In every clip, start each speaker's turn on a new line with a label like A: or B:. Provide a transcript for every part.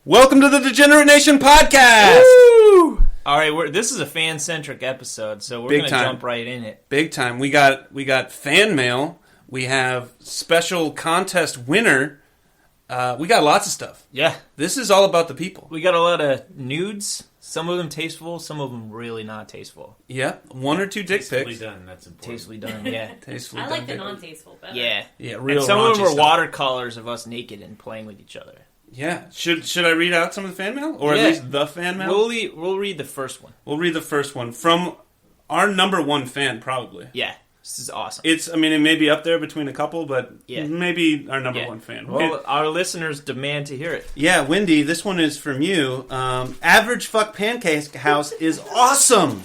A: Welcome to the Degenerate Nation podcast.
B: Woo! All right, this is a fan-centric episode, so we're going to jump right in it.
A: Big time. We got fan mail. We have special contest winner. We got lots of stuff.
B: Yeah.
A: This is all about the people.
B: We got a lot of nudes. Some of them tasteful, some of them really not tasteful.
A: Yeah, one or two dick pics.
C: Tastefully done, that's important.
B: Tastefully done, yeah.
A: Tastefully
D: I
A: done
D: like the
A: dick.
D: non-tasteful better.
B: Yeah.
A: Yeah, real
B: And some of them were
A: stuff.
B: watercolors of us naked and playing with each other.
A: Yeah. Should I read out some of the fan mail? Or at least the fan mail?
B: We'll read the first one.
A: We'll read the first one from our number one fan, probably.
B: Yeah. This is awesome.
A: It may be up there between a couple, but maybe our number one fan.
B: Well, our listeners demand to hear it.
A: Yeah, Wendy, this one is from you. Average Fuck Pancake House is awesome.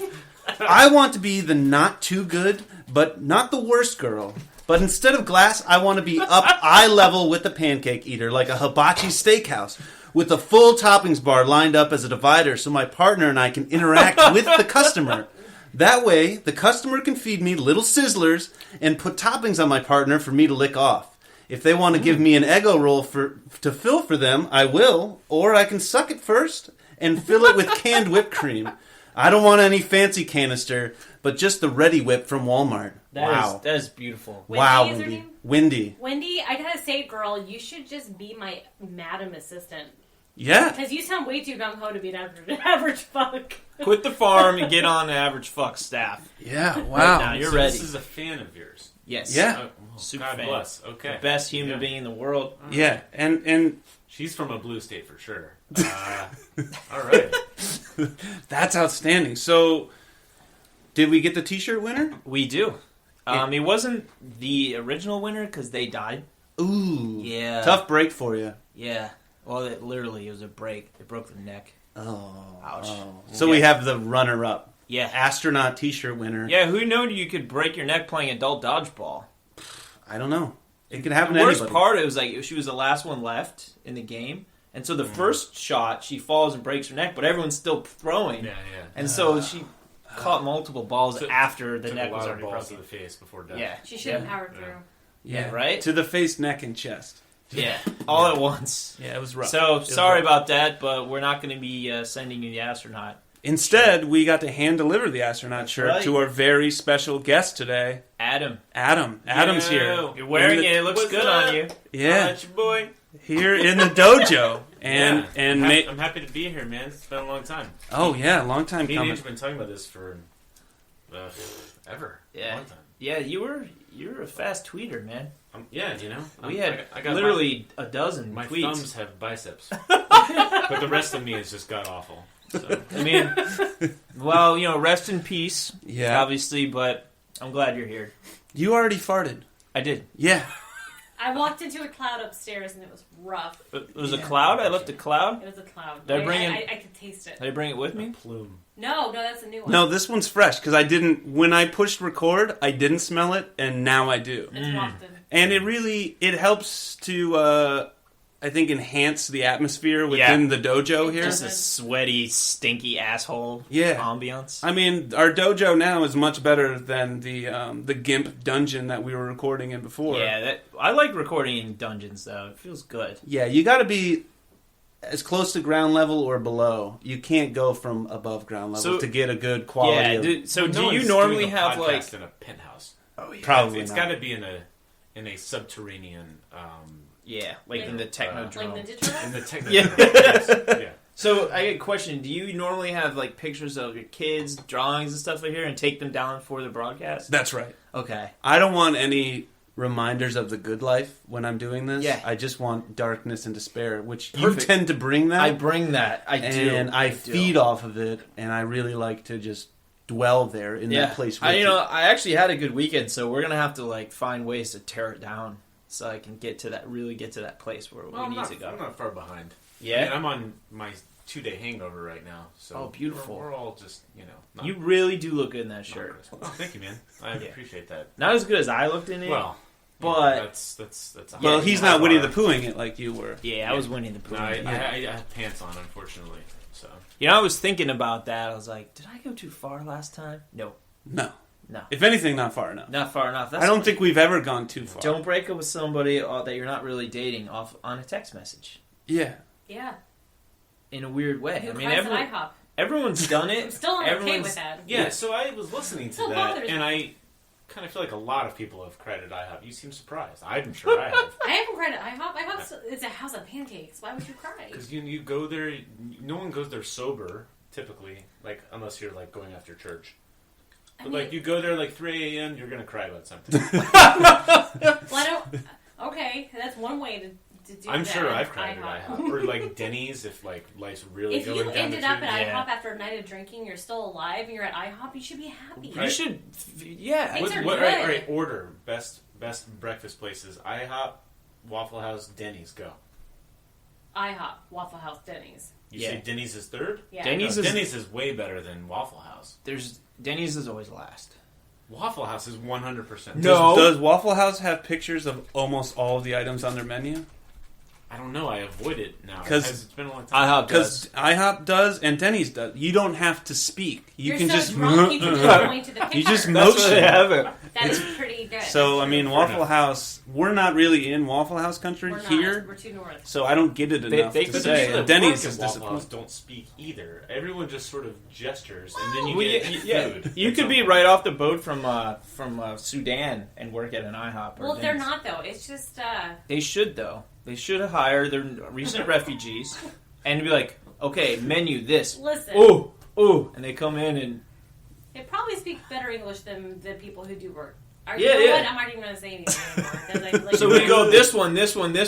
A: I want to be the not too good, but not the worst girl. But instead of glass, I want to be up eye level with the pancake eater, like a hibachi steakhouse, with a full toppings bar lined up as a divider so my partner and I can interact with the customer. That way, the customer can feed me little sizzlers and put toppings on my partner for me to lick off. If they want to give me an Eggo roll to fill for them, I will. Or I can suck it first and fill it with canned whipped cream. I don't want any fancy canister, but just the Ready Whip from Walmart. Wow.
B: That is beautiful.
D: Wendy
A: Wow,
D: is her
A: Wendy.
D: name?
A: Wendy.
D: Wendy, I gotta say, girl, you should just be my madam assistant.
A: Yeah.
D: Because you sound way too gung-ho to be an average fuck.
B: Quit the farm and get on the Average Fuck staff.
A: Yeah,
B: Right
A: wow.
B: now, you're
C: So
B: ready.
C: This is a fan of yours.
B: Yes.
A: Yeah.
C: Oh, well,
B: Super
C: God
B: fan.
C: bless. Okay.
B: The best human being in the world.
A: Yeah, and
C: She's from a blue state for sure. All right.
A: that's outstanding. So, did we get the t-shirt winner?
B: We do. It wasn't the original winner because they died.
A: Ooh.
B: Yeah.
A: Tough break for you.
B: Yeah. Well, it was a break. It broke the neck.
A: Oh.
B: Ouch.
A: So we have the runner-up.
B: Yeah.
A: Astronaut t-shirt winner.
B: Yeah, who knew you could break your neck playing adult dodgeball?
A: I don't know. It could happen
B: The
A: to
B: worst
A: anybody.
B: part, it was like she was the last one left in the game. And so the first shot, she falls and breaks her neck, but everyone's still throwing.
C: Yeah.
B: And so she caught multiple balls
C: So-
B: after the
C: Took
B: neck
C: a
B: was
C: lot
B: already
C: of balls
B: broken.
C: to the face before death.
B: Yeah.
D: She should have powered through.
A: Yeah,
B: right?
A: To the face, neck, and chest.
B: Yeah. All at once.
A: Yeah, it was rough.
B: So,
A: It was
B: sorry
A: rough.
B: about that, but we're not going to be sending you the astronaut.
A: Instead, we got to hand deliver the astronaut shirt
B: right.
A: to our very special guest today,
B: Adam.
A: Adam. Adam's here.
B: You're wearing
A: In the-
B: it. It looks
C: What's
B: good
C: up?
B: on you.
A: Yeah,
B: That's your boy.
A: here in the dojo. And
C: Yeah.
A: and
C: I'm happy to be here, man. It's been a long time.
A: oh yeah, long time
C: Me and
A: coming.
C: Ange have been talking about this for ever.
B: Yeah.
C: A long time.
B: Yeah, you're a fast tweeter, man.
C: Yeah, you know.
B: We had
C: I got
B: literally a dozen
C: my
B: tweets.
C: thumbs have biceps, but the rest of me is just god awful. So.
B: I mean, well, rest in peace,
A: Yeah,
B: obviously, but I'm glad you're here.
A: you already farted.
B: I did.
A: Yeah,
D: I walked into a cloud upstairs and it was rough.
B: It was a cloud? I left a cloud?
D: It was a cloud.
B: Did I bring in-
D: I could taste it.
B: Did I bring it with
C: A
B: me?
C: plume.
D: No, that's a new one.
A: no, this one's fresh because I didn't. When I pushed record, I didn't smell it, and now I do.
D: It's wafted.
A: And it helps to, I think, enhance the atmosphere within the dojo here.
B: Just a sweaty, stinky asshole
A: Yeah.
B: ambiance.
A: I mean, our dojo now is much better than the Gimp dungeon that we were recording in before.
B: Yeah, I like recording in dungeons, though. It feels good.
A: Yeah, you got to be as close to ground level or below. You can't go from above ground level
B: So-
A: to get a good quality.
B: Yeah,
A: of,
B: so
C: No
B: do you
C: one's
B: normally
C: doing a
B: have, like...
C: podcast in a penthouse?
B: Oh, yeah.
A: probably
C: It's
A: not.
C: got to be in a subterranean.
B: Yeah, like in the
D: Like
B: Technodrome.
D: Ninja Turtles?
C: In the techno.
B: Yeah.
C: Yeah.
B: So I get a question. Do you normally have like pictures of your kids, drawings and stuff like here and take them down for the broadcast?
A: That's right.
B: Okay.
A: I don't want any reminders of the good life when I'm doing this.
B: Yeah.
A: I just want darkness and despair, which
B: Perfect.
A: you tend to bring that.
B: I bring that. I do.
A: and I
B: do.
A: feed off of it, and I really like to just dwell there in that place. With
B: I actually had a good weekend, so we're gonna have to like find ways to tear it down so I can get to that place where
C: Well,
B: we need to go.
C: I'm not far behind.
B: Yeah.
C: I mean, I'm on my 2-day hangover right now. So
B: Oh, beautiful.
C: We're all just, not,
B: You really do look good in that
C: not
B: shirt.
C: crisp. Oh, thank you, man. I appreciate that.
B: Not as good as I looked in it.
C: Well,
B: but
C: that's a
A: well,
B: Yeah,
A: he's
C: high
A: not Winnie
C: bar.
A: the Poohing it like you were.
B: yeah, I was winning the pool.
C: No, I have pants on, unfortunately. So
B: I was thinking about that. I was like, did I go too far last time? No.
A: No.
B: No.
A: If anything, not far enough.
B: Not far enough. That's
A: I don't think we've ever gone too far.
B: Don't break up with somebody that you're not really dating off on a text message.
A: Yeah.
D: Yeah.
B: in a weird way.
D: Who
B: I mean,
D: cries at IHOP?
B: everyone's done it.
D: I'm still not okay
B: Everyone's-
D: with that.
C: Yeah, so I was listening to
D: Still
C: that,
D: bothers
C: and
D: me.
C: I kind of feel like a lot of people have cried at IHOP. You seem surprised. I'm sure I have.
D: I haven't cried at IHOP. IHOP is a house of pancakes. Why would you cry?
C: Because you go there, no one goes there sober, typically, like, unless you're, like, going after church.
D: I
C: But,
D: mean,
C: like, you go there, like, 3 a.m., you're going to cry about something.
D: well, I don't. Okay, that's one way to do
C: I'm
D: that.
C: sure I've cried at IHOP. Or, like, Denny's, if, like, life's really
D: If
C: going
D: you
C: down
D: ended
C: the
D: up
C: tube.
D: at
B: Yeah.
D: IHOP after a night of drinking, you're still alive, and you're at IHOP, you should be happy.
C: Right.
B: You should, yeah.
D: Things are
C: All
D: good.
C: right, order. Best breakfast places. IHOP, Waffle House, Denny's, go.
D: IHOP, Waffle House, Denny's.
C: You
B: Yeah.
C: say Denny's is third?
D: Yeah.
B: Denny's
C: No,
B: is-
C: Denny's is way better than Waffle House.
B: Denny's is always last.
C: Waffle House is 100%.
B: No.
A: Does Waffle House have pictures of almost all of the items on their menu?
C: I don't know. I avoid it now
A: 'Cause
C: it's been a long time.
B: IHOP
A: Because
B: does.
A: IHOP does and Denny's does. You don't have to speak. You
D: You're
A: can
D: so
A: just
D: drunk, you can just point to the picture.
A: You just
B: That's where
A: motion.
B: they have it.
D: That is pretty good.
A: So I
D: That's
A: mean,
D: true.
A: Waffle
C: enough.
A: House. We're not really in Waffle House country
D: We're not.
A: here,
D: We're too north.
A: so I don't get it enough
B: they
A: to
B: could
A: say.
B: do
C: the
A: And Denny's
C: work
A: is
C: at Waffle House
A: disappointing.
C: don't speak either. Everyone just sort of gestures, and then you
B: Well,
C: get food.
B: You could be right off the boat from Sudan and work at an IHOP. Or
D: Well, they're
B: Denny's.
D: not though. It's just
B: They should though. They should hire their recent refugees and be like, okay, menu this.
D: listen.
B: Ooh, and they come in and
D: They probably speak better English than the people who do work.
B: Yeah,
D: you know
B: yeah.
D: what? I'm not even going to say anything anymore. 'Cause I, like,
B: so we go this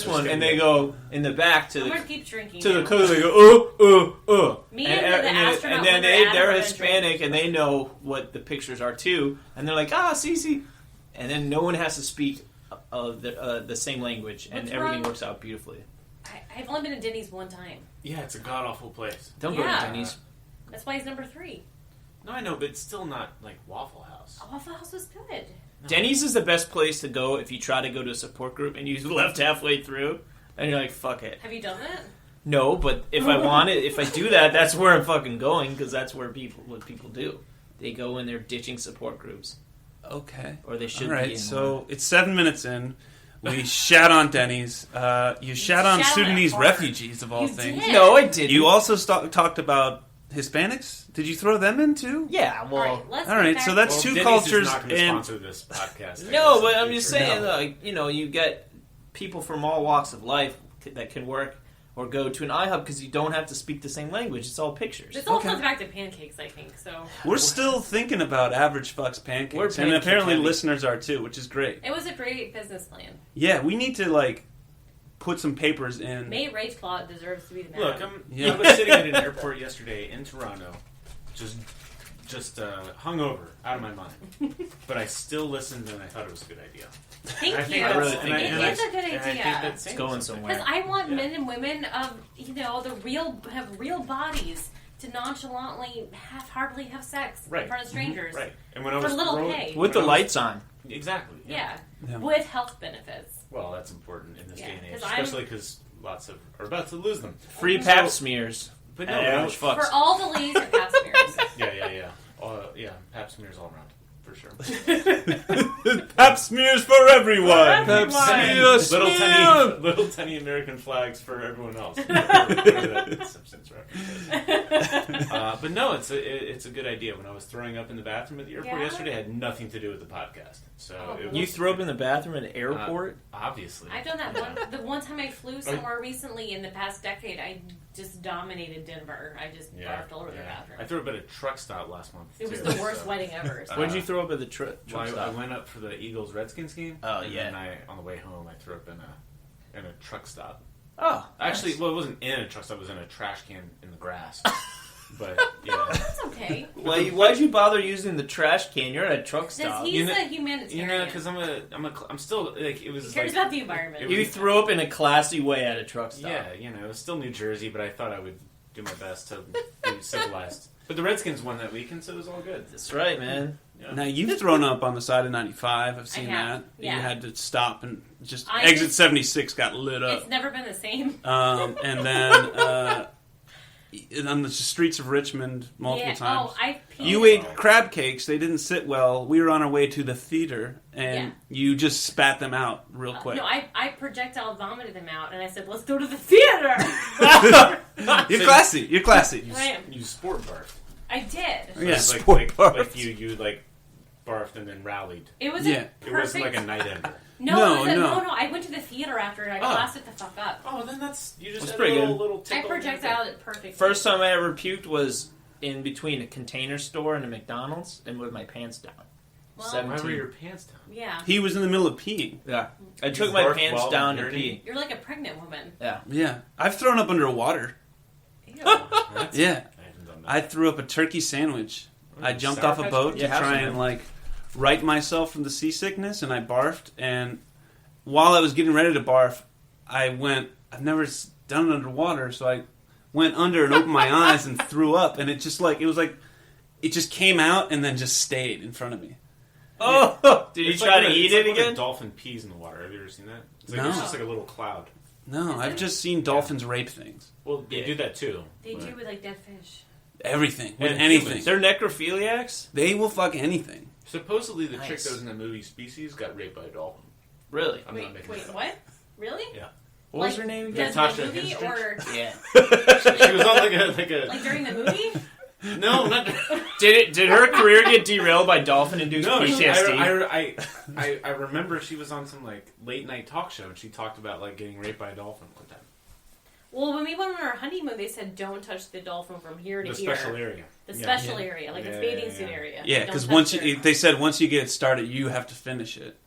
B: one, and they go in the back to
D: I'm going to
B: the
D: keep drinking.
B: to the
D: now.
B: cook. They go
D: Me and the astronaut
B: and then
D: when
B: they're
D: they're
B: Hispanic and they know what the pictures are too, and they're like see, and then no one has to speak the same language, and
D: What's
B: everything
D: wrong?
B: works out beautifully.
D: I've only been to Denny's one time.
C: Yeah, it's a god awful place.
B: Don't go to
D: Yeah.
B: Denny's.
D: That's why he's number 3.
C: No, I know, but it's still not like Waffle House.
D: Waffle House was good.
C: No.
B: Denny's is the best place to go if you try to go to a support group and you left halfway through, and you're like, fuck it.
D: Have you done that?
B: No, but if I want it, if I do that, that's where I'm fucking going, because that's what people do. They go in, they're ditching support groups,
A: Okay.
B: or they should
A: All right.
B: be in
A: So
B: one.
A: it's 7 minutes in. We shat on Denny's. You shat on
D: shat on
A: Sudanese
D: it hard.
A: refugees of all
D: You
A: things.
D: did.
B: No, I didn't.
A: You also talked about Hispanics. Did you throw them in too?
B: Yeah, well,
D: All right, let's
A: all right,
D: get
A: so
D: back
A: that's
D: to-
A: two
C: Denny's
A: cultures
C: is not going to
A: and-
C: sponsor this podcast. I
B: no,
C: guess,
B: but
C: in
B: I'm
C: the
B: just
C: future.
B: saying, like, you get people from all walks of life that can work or go to an IHOP because you don't have to speak the same language. It's all pictures.
D: This all
A: Okay.
D: comes back to pancakes, I think. So
A: We're still thinking about average fucks pancakes,
B: We're
A: and
B: pancake
A: apparently
B: heavy.
A: listeners are too, which is great.
D: it was a great business plan.
A: Yeah, we need to like put some papers in.
D: May Rage Claw deserves to be the man.
C: Look,
A: Yeah.
C: I was sitting at an airport yesterday in Toronto, just hungover, out of my mind. But I still listened, and I thought it was a good idea.
D: Thank
C: I
D: you.
C: think
B: I really
C: that's-
B: think
C: and
B: it
C: I-
D: is a good
C: and I think
D: idea.
C: that's
B: It's
C: saying
B: going
C: something.
B: somewhere.
D: Because I want
C: Yeah.
D: men and women of have real bodies to nonchalantly hardly have sex
C: Right.
D: in front of strangers.
C: Right. And when I
D: For
C: was
D: little
C: throwing-
D: pay.
B: With the
C: when I was-
B: lights on.
C: Exactly.
D: Yeah.
A: Yeah.
D: With health benefits.
C: Well, that's important in this
D: Yeah,
C: day and age,
D: 'cause I'm-
C: especially because lots of are about to lose them.
B: Free
D: So-
B: pap smears.
C: But
B: And
C: no,
B: average fucks.
D: For all the ladies and pap smears.
C: yeah. Pap smears all around for sure.
A: Pap smears for everyone.
B: Pap smears.
C: little tiny American flags for everyone else. Whatever that Simpsons reference is. But no, it's a good idea. When I was throwing up in the bathroom at the airport
D: Yeah?
C: yesterday, it had nothing to do with the podcast. So
D: Oh,
C: it
D: well.
B: You
C: was,
B: throw up in the bathroom at an airport?
C: obviously.
D: I've done that the one time I flew somewhere recently in the past decade. I just dominated Denver. I just barfed all over their bathroom.
C: I threw up at a truck stop last month.
D: It was
C: too,
D: the worst
C: so.
D: wedding ever. So.
B: Where'd you throw up at the truck
C: Well, I
B: stop?
C: went up for the Eagles Redskins game.
B: Oh,
C: and
B: yeah.
C: then on the way home, I threw up in a truck stop.
B: Oh,
C: Actually,
B: nice.
C: well, it wasn't in a truck stop. It was in a trash can in the grass. But yeah,
D: That's okay.
B: Why'd you bother using the trash can? You're at a truck stop.
D: He's
C: You know-
D: a humanitarian.
C: because I'm still like it was.
D: He cares
C: like,
D: about the environment.
C: it was-
B: You threw up in a classy way at a truck stop.
C: Yeah, it was still New Jersey, but I thought I would do my best to be civilized. But the Redskins won that weekend, so it was all good.
B: That's right, man.
C: Yeah.
A: Now you've thrown up on the side of 95. I've seen
D: I have,
A: that.
D: yeah.
A: You had to stop and just
D: I
A: exit
D: just-
A: 76 got lit up.
D: It's never been the same.
A: And then on the streets of Richmond multiple times.
D: Oh, I peed.
A: You ate crab cakes. They didn't sit well. We were on our way to the theater, and you just spat them out real quick.
D: No, I projectile vomited them out, and I said, "Let's go to the theater."
A: You're classy. You're classy.
C: You,
D: I am.
C: you sport barfed.
D: I did.
A: Yeah,
C: It's
A: sport barfed.
C: like you like barfed and then rallied.
D: It was
A: Yeah.
D: a
C: It
D: perfect.
C: wasn't like a night ender.
A: No,
D: No,
A: no.
D: no. I went to the theater after and I glassed it the fuck up.
C: Oh, then that's you just
B: That's
C: had
B: pretty
C: a
B: good.
C: little
D: I
C: tickle.
D: projectiled it perfectly.
B: First time I ever puked was in between a Container Store and a McDonald's, and with my pants down.
D: Well,
C: Why were
B: 17.
C: your pants down?
D: Yeah.
A: He was in the middle of peeing.
B: Yeah, I
C: You
B: took my
C: barfed
B: pants
C: while
B: down to
C: urinating?
B: pee.
D: You're like a pregnant woman.
B: Yeah,
A: Yeah. I've thrown up underwater.
D: Ew.
C: That's,
A: Yeah.
C: I haven't done that.
A: I threw up a turkey sandwich. I jumped off a boat
B: Yeah,
A: to
B: have
A: try
B: some,
A: and
B: man.
A: right myself from the seasickness, and I barfed. And while I was getting ready to barf, I've never done it underwater, so I went under and opened my eyes and threw up, and it just came out and then just stayed in front of me.
B: Oh, did you
C: It's
B: try
C: like
B: to
C: when
B: eat
C: it's
B: it
C: like when
B: again?
C: a dolphin pees in the water. Have you ever seen that? It's
A: No.
C: It's just like a little cloud.
A: No, I've just seen dolphins rape things.
C: Well, they
B: Yeah.
C: do that too.
D: They
C: but-
D: do with like dead fish.
A: Everything. With
C: And
A: anything.
B: They're necrophiliacs?
A: They will fuck anything.
C: Supposedly, the chick
B: Nice.
C: that was in the movie Species got raped by a dolphin.
B: Really?
C: I'm not
D: Wait,
C: making
D: wait,
C: that up.
D: what? Really?
C: Yeah.
B: What was
D: Like,
B: her name again?
D: Does
C: Natasha
D: the movie
C: Henstridge?
D: or
B: Yeah.
C: She was on like a
D: like during the movie?
C: no, not
B: Did her career get derailed by dolphin-induced
C: no.
B: PTSD?
C: I remember she was on some like late night talk show and she talked about like getting raped by a dolphin one time.
D: Well, when we went on our honeymoon, they said don't touch the dolphin from here to
C: The
D: here.
C: special area.
D: The
C: Yeah.
D: special area, like its
C: Yeah,
D: bathing
C: yeah,
D: suit
C: yeah.
D: area.
A: Yeah,
D: Don't
A: because
D: touch it.
A: they said once you get it started, you have to finish it.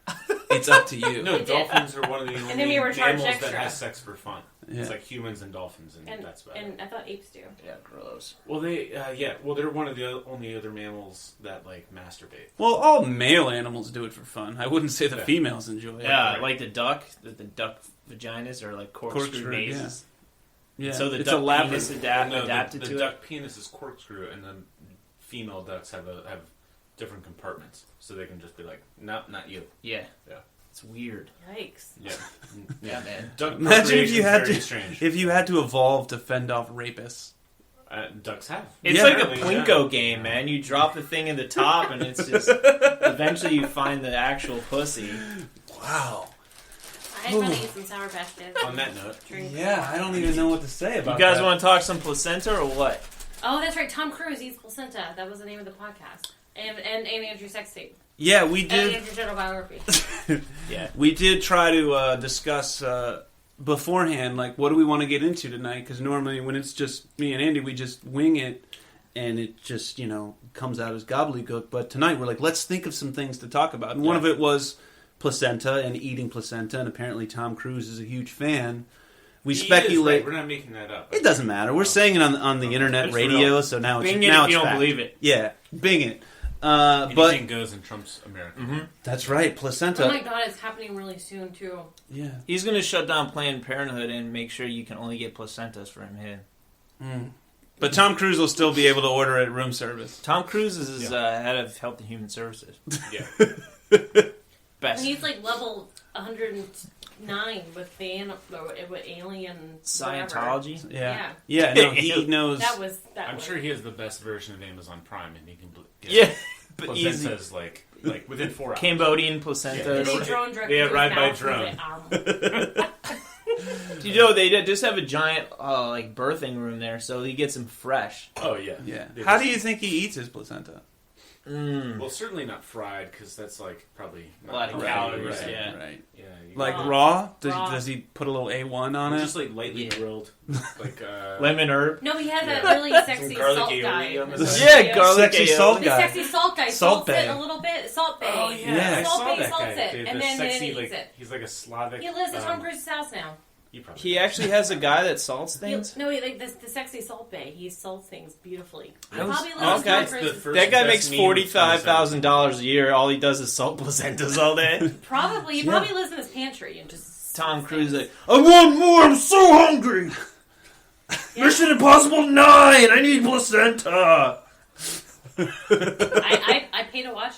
A: It's up to you.
C: No,
D: We did.
C: dolphins are one of the
D: then
C: only
D: we were charged
C: mammals that
D: extra.
C: has sex for fun.
A: Yeah.
C: It's like humans and dolphins, and that's about it.
D: And I thought apes do.
B: Yeah, gross.
C: Well, they're one of the only other mammals that like masturbate.
A: Well, all male animals do it for fun. I wouldn't say the
C: Yeah.
A: females enjoy it.
B: Yeah, like the duck. The duck vaginas are like corkscrew
A: Corkscrew,
B: mazes.
A: Yeah.
B: So the
A: it's
B: duck
A: a labyrinth.
B: penis
C: No,
B: adapted
C: the
B: to
C: duck penis is corkscrew, and the female ducks have different compartments, so they can just be like, no, not you.
B: it. Yeah.
C: Yeah.
B: It's weird.
D: Yikes.
C: Yeah,
B: Yeah, man.
C: Duck
A: Imagine if you
C: procreation's
A: had
C: very
A: to
C: strange.
A: if you had to evolve to fend off rapists.
C: Ducks have.
B: It's
A: Yeah,
B: like a
C: apparently,
B: Plinko
C: yeah.
B: game, man. You drop the thing in the top, and it's just eventually you find the actual pussy.
A: Wow.
D: I had to eat some Sour Patch Kids.
C: On that note,
D: Drink.
A: Yeah, I don't even know what to say
B: You
A: about
B: guys
A: that.
B: want to talk some placenta or what?
D: Oh, that's right. Tom Cruise eats placenta. That was the name of the podcast. And Andrew Sex Tape.
A: Yeah, we
D: And
A: did.
D: Andrew's autobiography.
B: Yeah.
A: We did try to discuss beforehand, like, what do we want to get into tonight? Because normally when it's just me and Andy, we just wing it, and it just, comes out as gobbledygook. But tonight we're like, let's think of some things to talk about. And one of it was placenta and eating placenta, and apparently Tom Cruise is a huge fan. We
C: he is
A: speculate.
C: right. We're not making that up.
A: It doesn't matter. We're saying it on the internet
C: It's
A: radio,
C: real.
A: so now it's
B: Bing it
A: now
B: if you
A: it's
B: don't
A: fact.
B: believe it.
A: Yeah, bing it.
C: Anything
A: But
C: goes in Trump's America.
B: Mm-hmm.
A: that's right, placenta.
D: Oh my god, it's happening really soon, too.
A: Yeah.
B: He's going to shut down Planned Parenthood and make sure you can only get placentas from him.
A: Mm. But Tom Cruise will still be able to order at room service.
B: Tom Cruise is head of Health and Human Services.
C: Yeah.
B: Best.
D: And he's like level 109 with with alien whatever.
B: Scientology.
A: Yeah. Yeah, no, he knows.
D: That was
C: I'm sure he has the best version of Amazon Prime, and he can get
B: Yeah, but easy.
C: placentas like within 4 hours.
B: Cambodian
D: And
B: placentas.
D: they drone directly
C: Yeah,
D: to
C: ride
D: his
C: by
D: mouth
C: drone.
D: with it.
B: They just have a giant birthing room there, so he gets them fresh.
C: Oh yeah.
A: Yeah.
C: They
A: How
C: just-
A: do you think he eats his placenta?
C: Well, certainly not fried because that's like probably
B: A lot of
C: not
B: calories,
C: right.
B: yeah.
A: Right.
C: Yeah.
A: Like
D: Raw.
A: raw?
D: Raw.
A: Does he put a little A1 on it?
C: just like lightly
B: Yeah.
C: grilled, like
B: Lemon herb.
D: No, he has that
C: Yeah.
D: really sexy
B: garlic
D: salt
B: aioli
D: guy.
B: on the
D: in the
B: side.
D: video.
B: garlic
A: Sexy
B: aioli.
A: salt
D: The
A: guy.
D: sexy salt guy
A: Salt
D: salts it
A: bae.
D: a little bit. Salt bay.
C: Oh
A: Yeah.
C: I
D: Salt
C: saw
D: bay
C: that
D: salts
C: guy.
D: it,
C: The
D: and then
C: sexy,
D: he eats
C: like,
D: it.
C: he's like a Slavic.
D: He lives at Tom Cruise's house now.
B: He actually has a guy that salts things.
D: No, like the sexy salt bay. He salts things beautifully. He
B: I was-
D: probably lives
B: okay.
D: Tom
C: That's the
D: Cruise's.
C: first
B: That guy
C: best
B: makes
C: meme
B: $45,000 a year. All he does is salt placentas all day.
D: Probably. He
A: Yeah.
D: probably lives in his pantry and just.
B: Tom
D: salts
B: Cruise
D: things.
B: like, I want more. I'm so hungry.
D: Yeah.
B: Mission Impossible 9. I need placenta.
D: I pay to watch.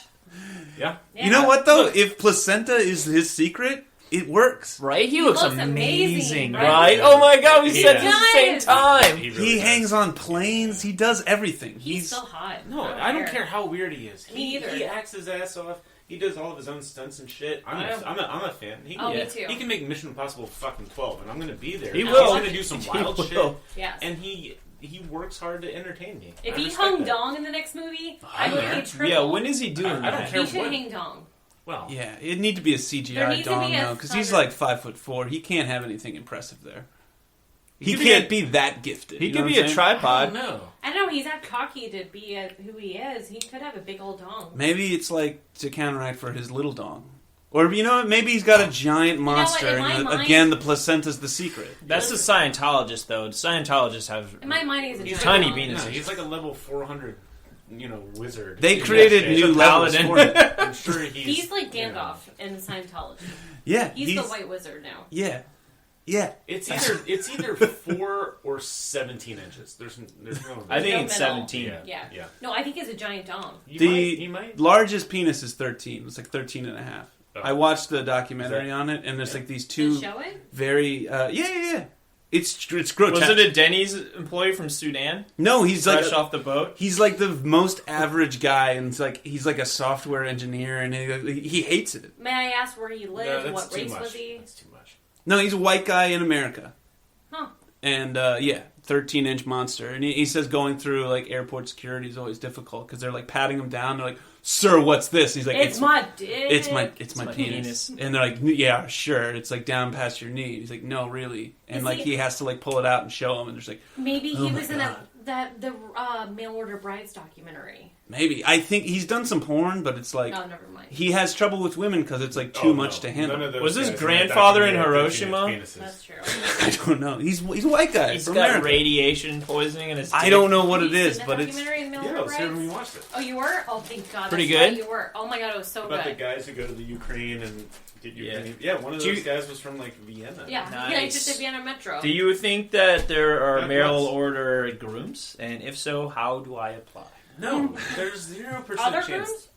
C: Yeah.
D: Yeah.
A: You know what, though? If placenta is his secret, it works.
B: Right? He
D: looks
B: looks
D: amazing,
B: amazing,
D: right?
B: right? Oh my god, we said
C: Yeah.
B: this at the same
D: Yes.
B: time.
C: He,
A: He
C: really
A: hangs
C: does.
A: on planes. He does everything.
D: He's so hot.
C: No, I don't care how weird he is.
D: Me either.
C: He acts his ass off. He does all of his own stunts and shit. I'm a fan. He
D: Oh,
C: can,
D: me too.
C: He can make Mission Impossible fucking 12, and I'm going to be there.
B: He
C: He's
B: will.
C: going to do some wild shit.
D: Yes.
C: And he works hard to entertain me.
D: If
C: I
D: he
C: respect
D: hung
C: that.
D: dong in the next movie, I would pay triple.
B: Yeah, when is he doing
C: I don't
B: that?
C: care
D: He should
C: what-
D: hang dong.
C: Well,
A: Yeah, it'd need to be a
D: There
A: CGI
D: needs to
A: dong
D: be a
A: though, because he's
D: thunder.
A: like 5'4". He can't have anything impressive there. He
B: could be
A: can't
B: a-
A: be that gifted.
B: He
A: you
B: could
A: know
B: be
A: what I'm
B: a
A: saying?
C: I
B: tripod.
C: don't know.
D: I don't know. He's that cocky to be who he is. He could have a big old dong.
A: Maybe it's like to counteract for his little dong. Or, you know what, maybe he's got a giant
D: what,
A: monster,
D: in my
A: and
D: mind-
A: again, the placenta's the secret.
B: That's the Scientologist, though. Scientologists have
D: In my mind, he's a giant
B: tiny
D: dong.
B: penis.
C: No, he's like a level 400, wizard.
A: They
C: Yeah,
A: created
C: shit.
A: new
B: He's a
A: levels
B: paladin.
A: for it.
C: I'm sure
D: He's like
C: you know.
D: Gandalf in Scientology.
A: Yeah,
D: He's the White Wizard now.
A: Yeah. Yeah.
C: It's either 4 or 17 inches. There's no.
B: I think
D: No
B: it's
D: middle.
B: 17.
D: Yeah.
C: Yeah.
D: No, I think he's a giant dong.
C: He might.
A: Largest penis is 13. It's like 13 and a half.
C: Oh.
A: I watched the documentary on it, and there's like these
D: Did
A: two
D: it show it?
A: very... yeah. It's grotesque.
B: Was it a Denny's employee from Sudan?
A: No, he's like...
B: Fresh off the boat?
A: He's like the most average guy, and it's like he's like a software engineer, and he hates it.
D: May I ask where he
C: No,
D: lived?
C: that's
D: What
C: too
D: race
C: much.
D: was he?
C: That's too much.
A: No, he's a white guy in America.
D: Huh.
A: And, 13-inch monster. And he says going through, like, airport security is always difficult, because they're, like, patting him down. They're like, sir, what's this? He's like,
D: It's my dick.
A: It's my
B: my
A: penis.
B: penis.
A: And they're like, yeah, sure. It's, like, down past your knee. He's like, no, really. And,
D: Is
A: like,
D: he-
A: he has to, like, pull it out and show him. And there's like,
D: Maybe
A: Oh
D: he
A: my
D: was in
A: God.
D: the Mail Order Brides documentary.
A: maybe. I think he's done some porn, but it's like...
D: No, never mind.
A: He has trouble with women because it's, like, too much to handle.
C: None of those
B: Was his
C: guys
B: grandfather in
C: that
B: Hiroshima?
C: penises.
D: That's true.
A: I don't know. He's a white guy
B: He's
A: from
B: got
A: America.
B: radiation poisoning in his
A: I
B: dick.
A: don't know what
D: Have
A: it
D: you
A: is,
D: seen
A: but
D: the
A: it's...
D: documentary in Mail
C: Yeah,
D: Order
C: I was there when we
D: Brides?
C: watched it.
D: Oh, you were? Oh, thank God.
B: Pretty
D: that's right,
B: good?
D: You were. Oh my God, it was so
C: About the
D: good.
C: guys who go to the Ukraine and get
B: Yeah.
C: Ukraine. Yeah, one of
B: Do
C: those
B: you-
C: guys was from like Vienna.
D: Yeah,
B: Nice.
D: yeah, just the Vienna Metro.
B: Do you think that there are
C: That
B: mail
C: was-
B: order grooms? And if so, how do I apply?
C: No, there's 0%
D: Other
C: chance.
D: grooms?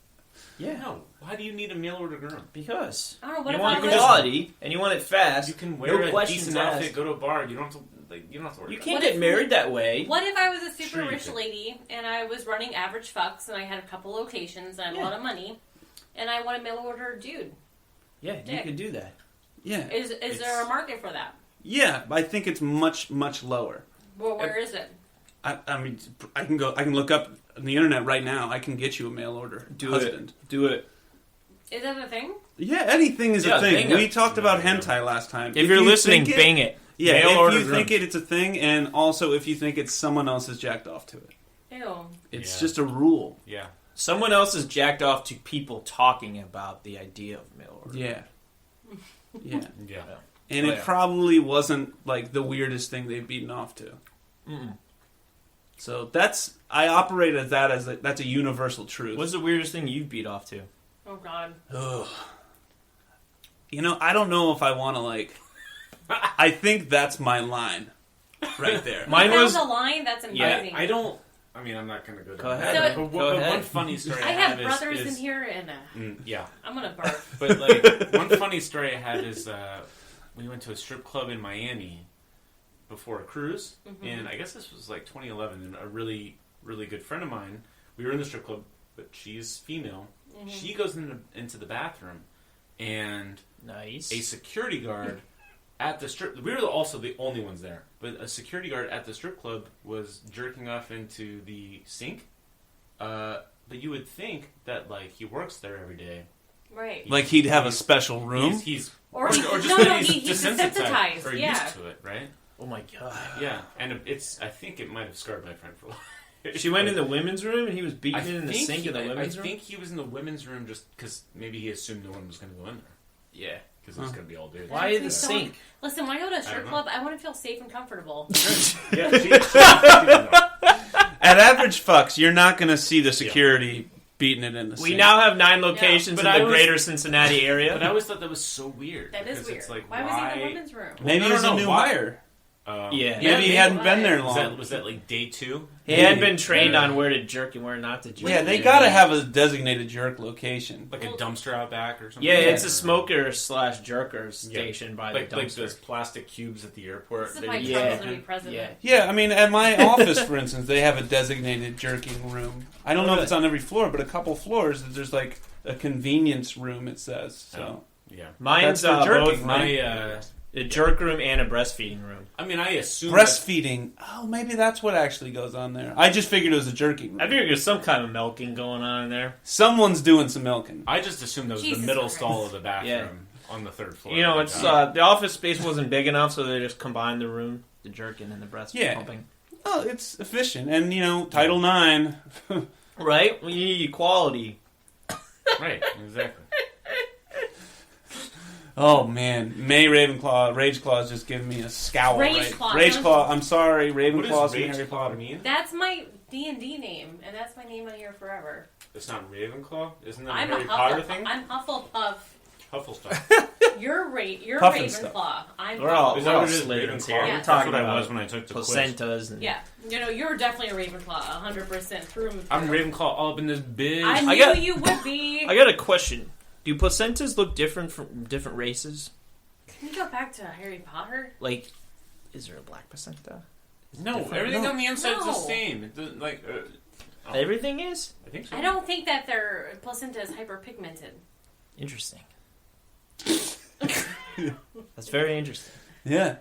B: Yeah.
C: No, why do you need a mail order groom?
B: Because
D: I don't know. What
B: you
D: if
B: want
D: I was?
B: quality and you want it fast.
C: You can wear
B: No
C: a
B: questions
C: decent outfit,
B: asked.
C: go to a bar. You don't have to. You don't have to worry.
B: You
C: about
B: can't
D: What
B: get
D: if-
B: married that way.
D: What if I was a super
C: Sure you
D: rich
C: could.
D: lady and I was running average fucks and I had a couple locations and I had a lot of money and I want a mail order dude?
B: Yeah, you
D: Dick.
B: can do that.
A: Yeah.
D: Is there a market for that?
A: Yeah, I think it's much, much lower.
D: Well, where is it?
A: I mean, I can look up on the internet right now. I can get you a mail order
B: Do
A: husband.
B: it. Do it.
D: Is that a thing?
A: Yeah, anything is
B: Yeah,
A: a thing.
B: bingo.
A: We talked about hentai last time.
B: If you're
A: you
B: listening,
A: think
B: bang it.
A: Yeah,
B: Mail
A: if
B: order
A: you think
B: grooms.
A: it's a thing, and also if you think it's someone else is jacked off to it.
D: Ew.
A: It's
C: Yeah.
A: just a rule.
C: Yeah.
B: Someone else is jacked off to people talking about the idea of mail order.
A: Yeah. Yeah.
C: Yeah.
A: And
B: Oh,
A: it
B: yeah.
A: probably wasn't like the weirdest thing they've beaten off to.
B: Mm-mm.
A: So I operate as that that's a universal truth.
B: What's the weirdest thing you've beat off to?
D: Oh God.
A: Ugh. You know, I don't know if I want to like. I think that's my line, right there.
B: Mine
D: You found
B: was-
D: the line. That's
B: Yeah,
D: amazing.
C: I don't. I mean, I'm not going to go.
B: Go
C: down
B: ahead.
C: that,
D: So-
C: but,
B: Go
C: but
B: ahead.
C: one funny story
D: I have brothers
C: is,
D: in here, and
C: yeah.
D: I'm gonna barf.
C: But like one funny story I had is we went to a strip club in Miami before a cruise, and I guess this was like 2011. And a really, really good friend of mine, we were in the strip club, but she's female. She goes into the bathroom, and
B: Nice.
C: a security guard at the strip. We were also the only ones there, but a security guard at the strip club was jerking off into the sink. But you would think that like he works there every day.
D: Right.
A: Like he'd have a special room.
C: He's
D: Or
C: just
D: no,
C: that
D: he's desensitized,
C: or
D: yeah.
C: used to it, right?
B: Oh my god.
C: Yeah, and it's. I think it might have scarred my friend for life.
B: She went in the women's room and he was
C: I
B: beating it in the
C: think
B: sink in the women's
C: I
B: room?
C: think he was in the women's room just because maybe he assumed no one was going to go in there
B: Yeah.
C: because it was going to be all dudes.
B: Why the
D: That's so-
B: sink?
D: Listen, when I go to a
C: I
D: strip
C: don't know.
D: club, I want to feel safe and comfortable.
C: Yeah, she didn't know.
A: At Average Fucks, you're not going to see the security beating it in the
B: We
A: sink.
B: now have 9 locations
C: but
B: in
C: I
B: the
C: was-
B: greater Cincinnati area.
C: But I always thought that was so weird.
D: That is
C: because
D: weird.
C: It's like,
D: why was he in the women's room?
A: Maybe
C: No,
A: he was
C: no,
A: a
C: no,
A: new
C: why?
A: hire.
B: Yeah.
A: Maybe he hadn't been there
C: Was
A: long.
C: that like day 2?
B: He hadn't been trained on where to jerk and where not to jerk.
A: Yeah, they got to have a designated jerk location.
C: Like a dumpster out back or something?
B: Yeah, it's a smoker / jerker station by
C: like
B: the
C: like
B: dumpster.
C: those plastic cubes at the airport.
D: This is
C: that
D: why
C: you-
D: Trump's
B: Yeah.
D: going to be president.
B: Yeah.
A: Yeah, I mean, at my office, for instance, they have a designated jerking room. I don't know if it's on every floor, but a couple floors, there's like a convenience room. It says so.
C: Yeah.
B: Mine's
A: That's for jerking,
B: both
A: right?
B: a jerk room and a breastfeeding room.
C: I mean, I assume
A: Breastfeeding. Oh, maybe that's what actually goes on there. I just figured it was a jerking room.
B: I figured there's some kind of milking going on in there.
A: Someone's doing some milking.
C: I just assumed that was
D: Jesus
C: the middle
D: Christ.
C: stall of the bathroom on the third floor.
B: You know, it's the office space wasn't big enough, so they just combined the room, the jerking and the breast pumping.
A: Oh, it's efficient, and Title IX.
B: Right? We need equality.
C: Right, exactly.
A: Oh man, May Ravenclaw, Rageclaw's just giving me a scowl.
D: Rageclaw.
A: Rageclaw. I'm sorry,
C: What
A: Ravenclaw's
C: does
A: from Harry
C: Rageclaw
A: Potter.
C: mean?
D: That's my D&D name, and that's my name on here forever.
C: It's not Ravenclaw? Isn't that
D: I'm
C: a Harry
D: a
C: Potter
D: Hufflepuff.
C: thing?
D: I'm Hufflepuff.
C: Hufflepuff.
D: You're
A: Puffinstuff.
D: Ravenclaw. I'm
B: We're all,
C: Is
B: we're
C: that
B: all
C: what it is?
B: Slytherins
C: Ravenclaw?
B: here.
D: Yeah.
B: We're talking
C: That's what I
B: about
C: was when I took the quiz.
B: placentas. And,
D: Yeah, you're definitely a Ravenclaw, 100% through.
C: I'm Ravenclaw all up in this bitch.
D: I knew
B: got-
D: you would be.
B: I got a question. Do placentas look different from different races?
D: Can you go back to Harry Potter?
B: Like, is there a black placenta?
C: No,
B: different.
C: everything
B: No.
C: on the inside is the
D: No.
C: same. It doesn't,
B: Everything is?
C: I think so.
D: I don't think that their placenta is hyperpigmented.
B: Interesting. That's very interesting.
A: Yeah.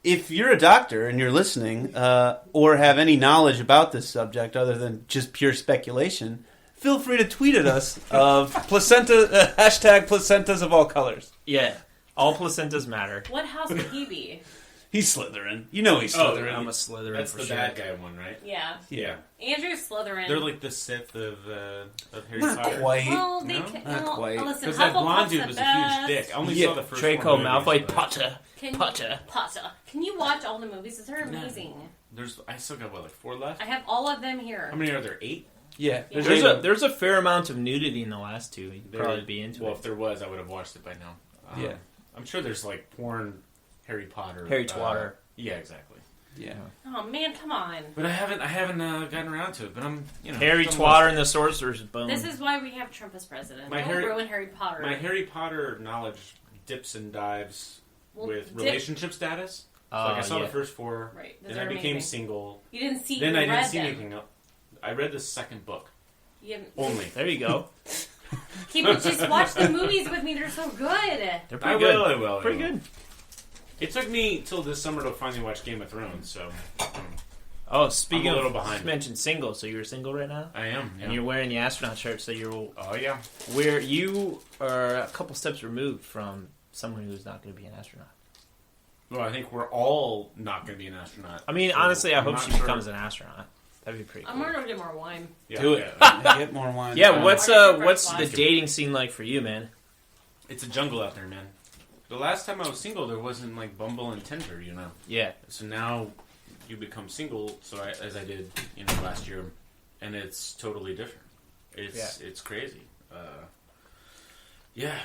A: If you're a doctor and you're listening, or have any knowledge about this subject other than just pure speculation, feel free to tweet at us of placenta hashtag placentas of all colors.
B: Yeah. All placentas matter.
D: What house would he be?
A: He's Slytherin. You know he's
C: Oh,
A: Slytherin.
B: I'm a Slytherin
C: That's
B: for
C: the
B: sure.
C: bad guy one, right?
D: Yeah,
A: yeah.
D: Andrew's Slytherin.
C: They're like the Sith of Harry
A: Not
C: Potter.
A: quite.
D: well, they
C: No?
D: can,
A: Not
D: well,
A: quite.
D: listen,
C: Because that blonde
D: Hufflepuff's
C: dude
D: the
C: was a
D: best.
C: huge dick. I only
A: Yeah.
C: saw the first
B: Draco
C: four movies,
B: Malfoy,
C: but
B: Potter.
D: Can
B: Potter.
D: Potter. Can you watch all the movies? They're amazing.
C: I still got, 4 left?
D: I have all of them here.
C: How many are there? 8?
A: Yeah.
D: Yeah.
B: There's a fair amount of nudity in the last two. You'd probably be into
C: Well,
B: it.
C: if there was, I would have watched it by now.
A: Yeah.
C: I'm sure there's porn Harry Potter.
B: Harry Twatter.
C: Yeah, exactly.
A: Yeah.
D: Oh man, come on!
C: But I haven't gotten around to it. But I'm,
B: Harry
C: somewhat-
B: Twatter and the Sorcerer's Bone.
D: This is why we have Trump as president.
C: My
D: Don't
C: Harry-
D: ruin Harry Potter.
C: My Harry Potter knowledge dips and dives
D: Well,
C: with
D: dip-
C: relationship status. So I saw
B: yeah.
C: the first 4,
D: Right. Those
C: then I
D: are
C: became
D: amazing.
C: single.
D: You didn't see.
C: Then
D: you
C: I didn't
D: read
C: see
D: them.
C: anything else. I read the second book
D: You haven't-
C: only.
B: There you go.
D: Okay, but just watch the movies with me. They're so good.
B: They're
C: I
B: pretty good.
C: will. I will. I
B: Pretty
C: will.
B: good.
C: It took me till this summer to finally watch Game of Thrones. So
B: Oh, speaking
C: I'm a little
B: of,
C: behind.
B: you mentioned single, so you're single right now,
C: I am.
B: and
C: Yeah.
B: you're wearing the astronaut shirt, so you're
C: Oh yeah.
B: where you are a couple steps removed from someone who's not going to be an astronaut.
C: Well, I think we're all not going to be an astronaut.
B: I mean,
C: So
B: honestly, I
C: I'm
B: hope
C: not
B: she
C: sure.
B: becomes an astronaut. That'd be pretty
D: I'm
B: cool.
D: gonna go get more wine.
C: Yeah,
A: Do it.
C: yeah.
A: Get more wine.
B: Yeah, what's
D: Artificial
B: what's
D: fresh
B: the
D: wine.
B: dating scene like for you, man?
C: It's a jungle out there, man. The last time I was single, there wasn't Bumble and Tinder,
B: Yeah,
C: So now you become single, as I did, last year, and it's totally different. It's crazy. Yeah.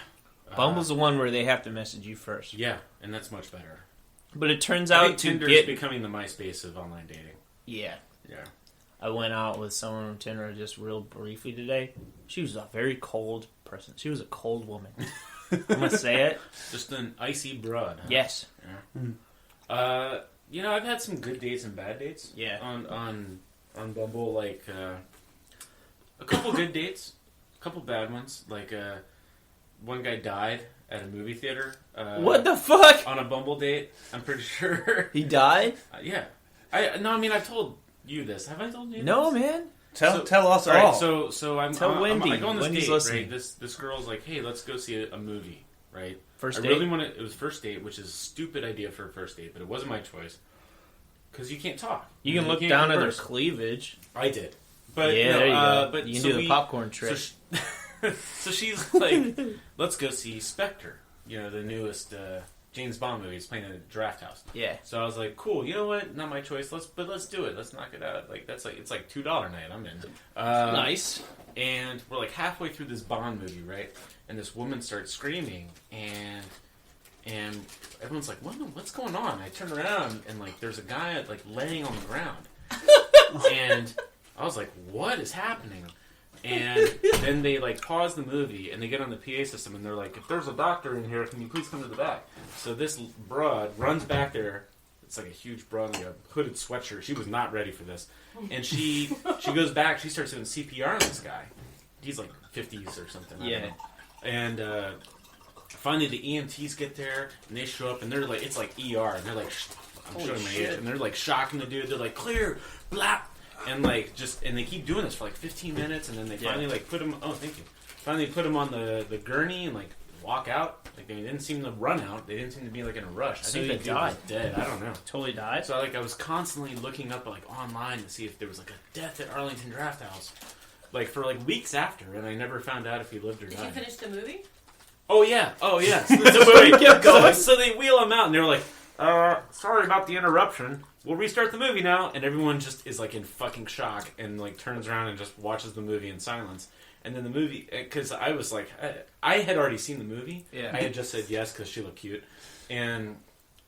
B: Bumble's the one where they have to message you first.
C: Yeah, and that's much better.
B: But it turns
C: I
B: out
C: think
B: to
C: Tinder's
B: get
C: becoming the MySpace of online dating.
B: yeah.
C: Yeah.
B: I went out with someone from Tinder just real briefly today. She was a very cold person. She was a cold woman. I'm gonna say it.
C: Just an icy broad. Huh?
B: Yes.
C: Yeah. I've had some good dates and bad dates.
B: Yeah.
C: On Bumble, a couple good dates, a couple bad ones. One guy died at a movie theater.
B: What the fuck?
C: On a Bumble date, I'm pretty sure.
B: He died?
C: Yeah. I've told you this. Have I told you?
B: No,
C: this?
B: man.
A: Tell us
C: All right,
A: all.
C: so I'm
B: Tell Wendy.
C: I go on this
B: Wendy's
C: date,
B: listening.
C: right? This girl's like, hey, let's go see a movie, right?
B: First
C: I
B: date?
C: really wanted. It was first date, which is a stupid idea for a first date, but it wasn't my choice because you can't talk.
B: You can look
C: can't
B: down at their
C: converse.
B: cleavage.
C: I did, but
B: Yeah,
C: no,
B: there you go.
C: But
B: You can
C: so
B: do the popcorn trick.
C: So she's like, let's go see Spectre. The newest James Bond movie. It's playing in a draft house.
B: Yeah.
C: So I was like, cool. You know what? Not my choice. Let's do it. Let's knock it out. It's $2 night. I'm in.
B: Nice.
C: And we're halfway through this Bond movie, right? And this woman starts screaming, and everyone's like, what's going on? I turn around, and there's a guy laying on the ground, and I was like, what is happening? And then they pause the movie, and they get on the PA system, and they're like, if there's a doctor in here, can you please come to the back? So this broad runs back there. It's a huge broad in a hooded sweatshirt. She was not ready for this. And she goes back. She starts doing CPR on this guy. he's like 50s or something. I
B: Yeah.
C: don't know. And finally the EMTs get there and they show up and they're like, it's like ER and they're like, I'm
B: Holy
C: showing my
B: shit.
C: age, and they're like shocking the dude. They're like, clear, blap, and like and they keep doing this for like 15 minutes and then they finally like put him. Oh, thank you. Finally put him on the gurney and like walk out. Like they didn't seem to run out. They didn't seem to be like in a rush.
B: So
C: I think
B: he
C: that dude
B: died.
C: was dead. I don't know.
B: Totally died.
C: So like I was constantly looking up like online to see if there was like a death at Arlington Draft House, like for like weeks after, and I never found out if he lived or
D: Did
C: died.
D: you finish the movie?
C: Oh yeah. So the movie kept going. So they wheel him out, and they're like, "Sorry about the interruption. We'll restart the movie now." And everyone just is like in fucking shock and like turns around and just watches the movie in silence. And then the movie, because I was like, I had already seen the movie.
B: Yeah.
C: I had just said yes because she looked cute, and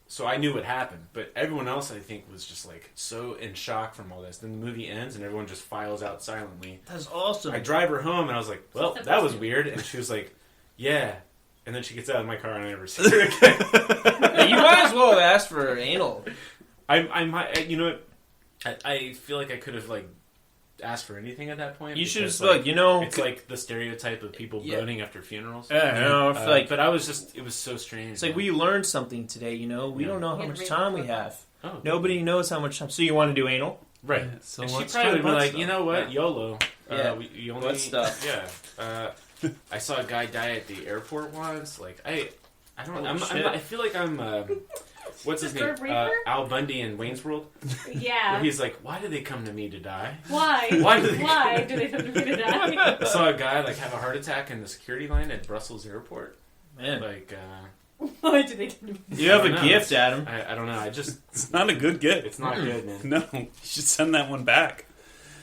C: so I knew what happened. But everyone else, I think, was just like so in shock from all this. Then the movie ends, and everyone just files out silently.
B: That's awesome.
C: I drive her home, and I was like, "Well, that was weird." And she was like, "Yeah." And then she gets out of my car, and I never see her again.
B: You might as well have asked for anal.
C: I might, you know what? I feel like I could have like asked for anything at that point.
B: You should
C: because,
B: just look. You know,
C: it's like the stereotype of people
B: Yeah.
C: boning after funerals.
B: I know. I feel like
C: but I was just, it was so strange.
B: it's like we learned something today. You know, we
C: Yeah.
B: don't know how
D: Yeah,
B: much
D: great
B: time we
D: work.
B: have.
C: Oh,
B: Nobody knows how much time. So you want to do anal?
C: right.
A: Yeah, so
C: And she
A: what's
C: probably would be
A: butt
C: like,
A: stuff?
C: you know what,
B: Yeah.
C: YOLO.
B: Yeah.
C: You only,
B: Butt stuff.
C: Yeah. I saw a guy die at the airport once. Like I don't.
B: Holy
C: I'm,
B: shit.
C: I feel like I'm. What's his
D: The
C: name?
D: Grim Reaper?
C: Al Bundy in Wayne's World.
D: Yeah.
C: Where he's like, why do they come to me to die?
D: Why?
C: Why do they-
D: Why do they have to be to die?
C: I saw a guy like have a heart attack in the security line at Brussels airport.
B: Man,
C: Like,
D: Why do they?
B: you have
C: I
B: a
C: don't know.
B: gift, Adam.
C: I don't know. I just,
A: It's not a good gift.
C: it's not good, man.
A: No, you should send that one back.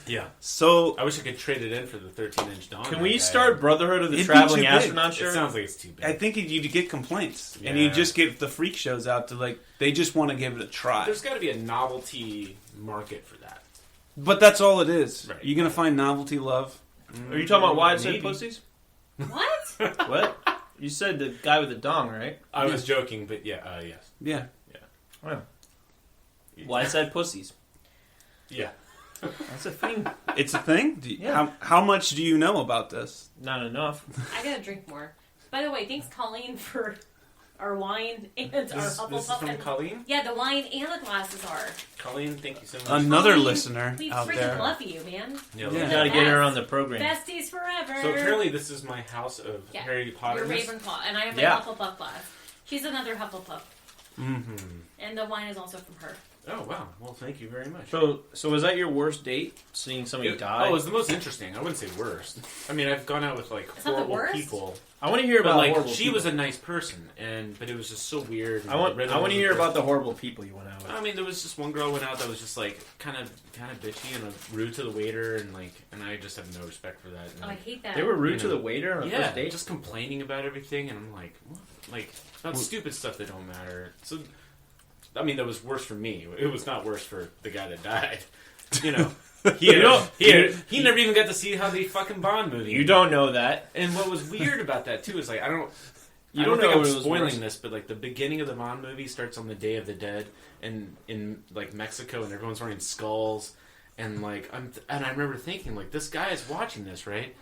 C: Yeah.
A: So
C: I wish I could trade it in for the 13-inch Dawn.
B: Can
C: that
B: we
C: guy
B: start
C: had.
B: Brotherhood of the
A: It'd be
B: Traveling
A: too big.
B: Astronaut
C: It
B: shirt?
C: sounds like it's too big.
A: I think you'd get complaints, and
C: Yeah.
A: you just get the freak shows out to like they just want to give it a try.
C: There's got to be a novelty market for that.
A: But that's all it is.
C: Right.
A: You're gonna find novelty love.
B: Are you talking about wide-set
C: Maybe.
B: pussies?
D: What?
B: What? You said the guy with the dong, right?
C: I was joking, but yeah, yes.
A: Yeah.
B: Wow. Wide-set pussies.
C: Yeah.
B: That's a thing.
A: It's a thing.
B: Yeah.
A: How much do you know about this?
B: Not enough.
D: I gotta drink more. By the way, thanks Colleen for our wine and our
C: This is
D: Hufflepuff.
C: from
D: and-
C: Colleen.
D: Yeah, the wine and the glasses are.
C: Colleen, thank you so much.
A: Another
D: Colleen,
A: listener
D: We
A: out
D: freaking
A: there.
D: love you, man.
C: Yeah,
A: Yeah.
B: You gotta get her on the program.
D: Besties forever.
C: So apparently this is my house of
D: Yeah.
C: Harry Potter.
D: You're Ravenclaw, and I have my
B: Yeah.
D: Hufflepuff glass. She's another Hufflepuff,
C: Mm-hmm.
D: and the wine is also from her.
C: Oh, wow. Well, thank you very much.
B: So was that your worst date? Seeing somebody die?
C: Oh, it was the most interesting. I wouldn't say worst. I mean, I've gone out with, like,
D: It's not the
C: horrible
D: worst?
C: people.
B: I want to hear
C: But,
B: about
C: like,
B: horrible
C: she
B: people.
C: was a nice person, but it was just so weird.
B: I want
C: The rhythm
B: to
C: wasn't
B: hear about
C: perfect.
B: the horrible people you went out with.
C: I mean, there was just one girl went out that was just like kind of bitchy and rude to the waiter, and I just have no respect for that. And,
D: Oh, I hate that.
B: They were rude
C: You
B: to
C: know.
B: the waiter on a
C: yeah,
B: first date.
C: just complaining about everything, and I'm like, what? Like about stupid stuff that don't matter. So, I mean, that was worse for me. It was not worse for the guy that died. You know, he never even got to see how they fucking Bond movie.
B: You don't know that.
C: And what was weird about that too is like I don't
B: You
C: I
B: don't
C: don't think
B: know
C: I'm
B: it was
C: spoiling
B: worse.
C: this, but like the beginning of the Bond movie starts on the Day of the Dead, and in like Mexico, and everyone's wearing skulls, and like I remember thinking like this guy is watching this, right?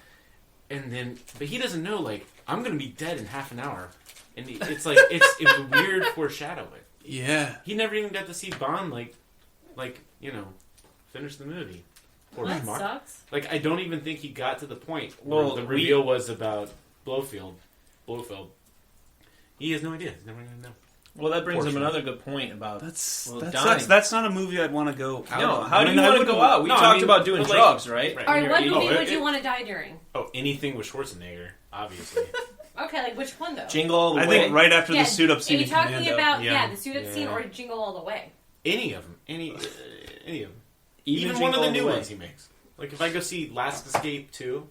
C: And then but he doesn't know like I'm gonna be dead in half an hour, and it's like it's a weird foreshadowing.
A: Yeah.
C: He never even got to see Bond like you know finish the movie. Poor
D: That
C: schmuck.
D: sucks.
C: Like I don't even think he got to the point where
B: Well,
C: the reveal was about Blofeld. He has no idea. He's never gonna know.
B: Well, that brings up
C: Fortunate.
B: another good point about
A: That
B: dying.
A: sucks. That's not a movie I'd want to go out
B: No,
A: on.
B: how
A: I
B: do
A: mean,
B: you
A: I
B: want to
A: wouldn't-
B: go out? We
C: No, I
B: talked
C: mean,
B: about doing
C: but, like-
B: drugs, right?
C: Right.
D: All right,
B: When
D: what
B: you're
D: movie
B: 80.
D: would you want to die during?
C: Oh, anything with Schwarzenegger, obviously.
D: Okay, like which one though?
B: Jingle all the
A: I
B: way.
A: think right after
D: Yeah,
A: the suit up scene
D: Are you
A: in
D: talking
A: Commando.
D: about
C: Yeah.
D: the suit up
C: Yeah.
D: scene or Jingle All the Way?
C: Any of them. Any of them. Even
B: Jingle
C: one of
B: All
C: the new
B: Way.
C: ones he makes. Like if I go see Last Escape 2,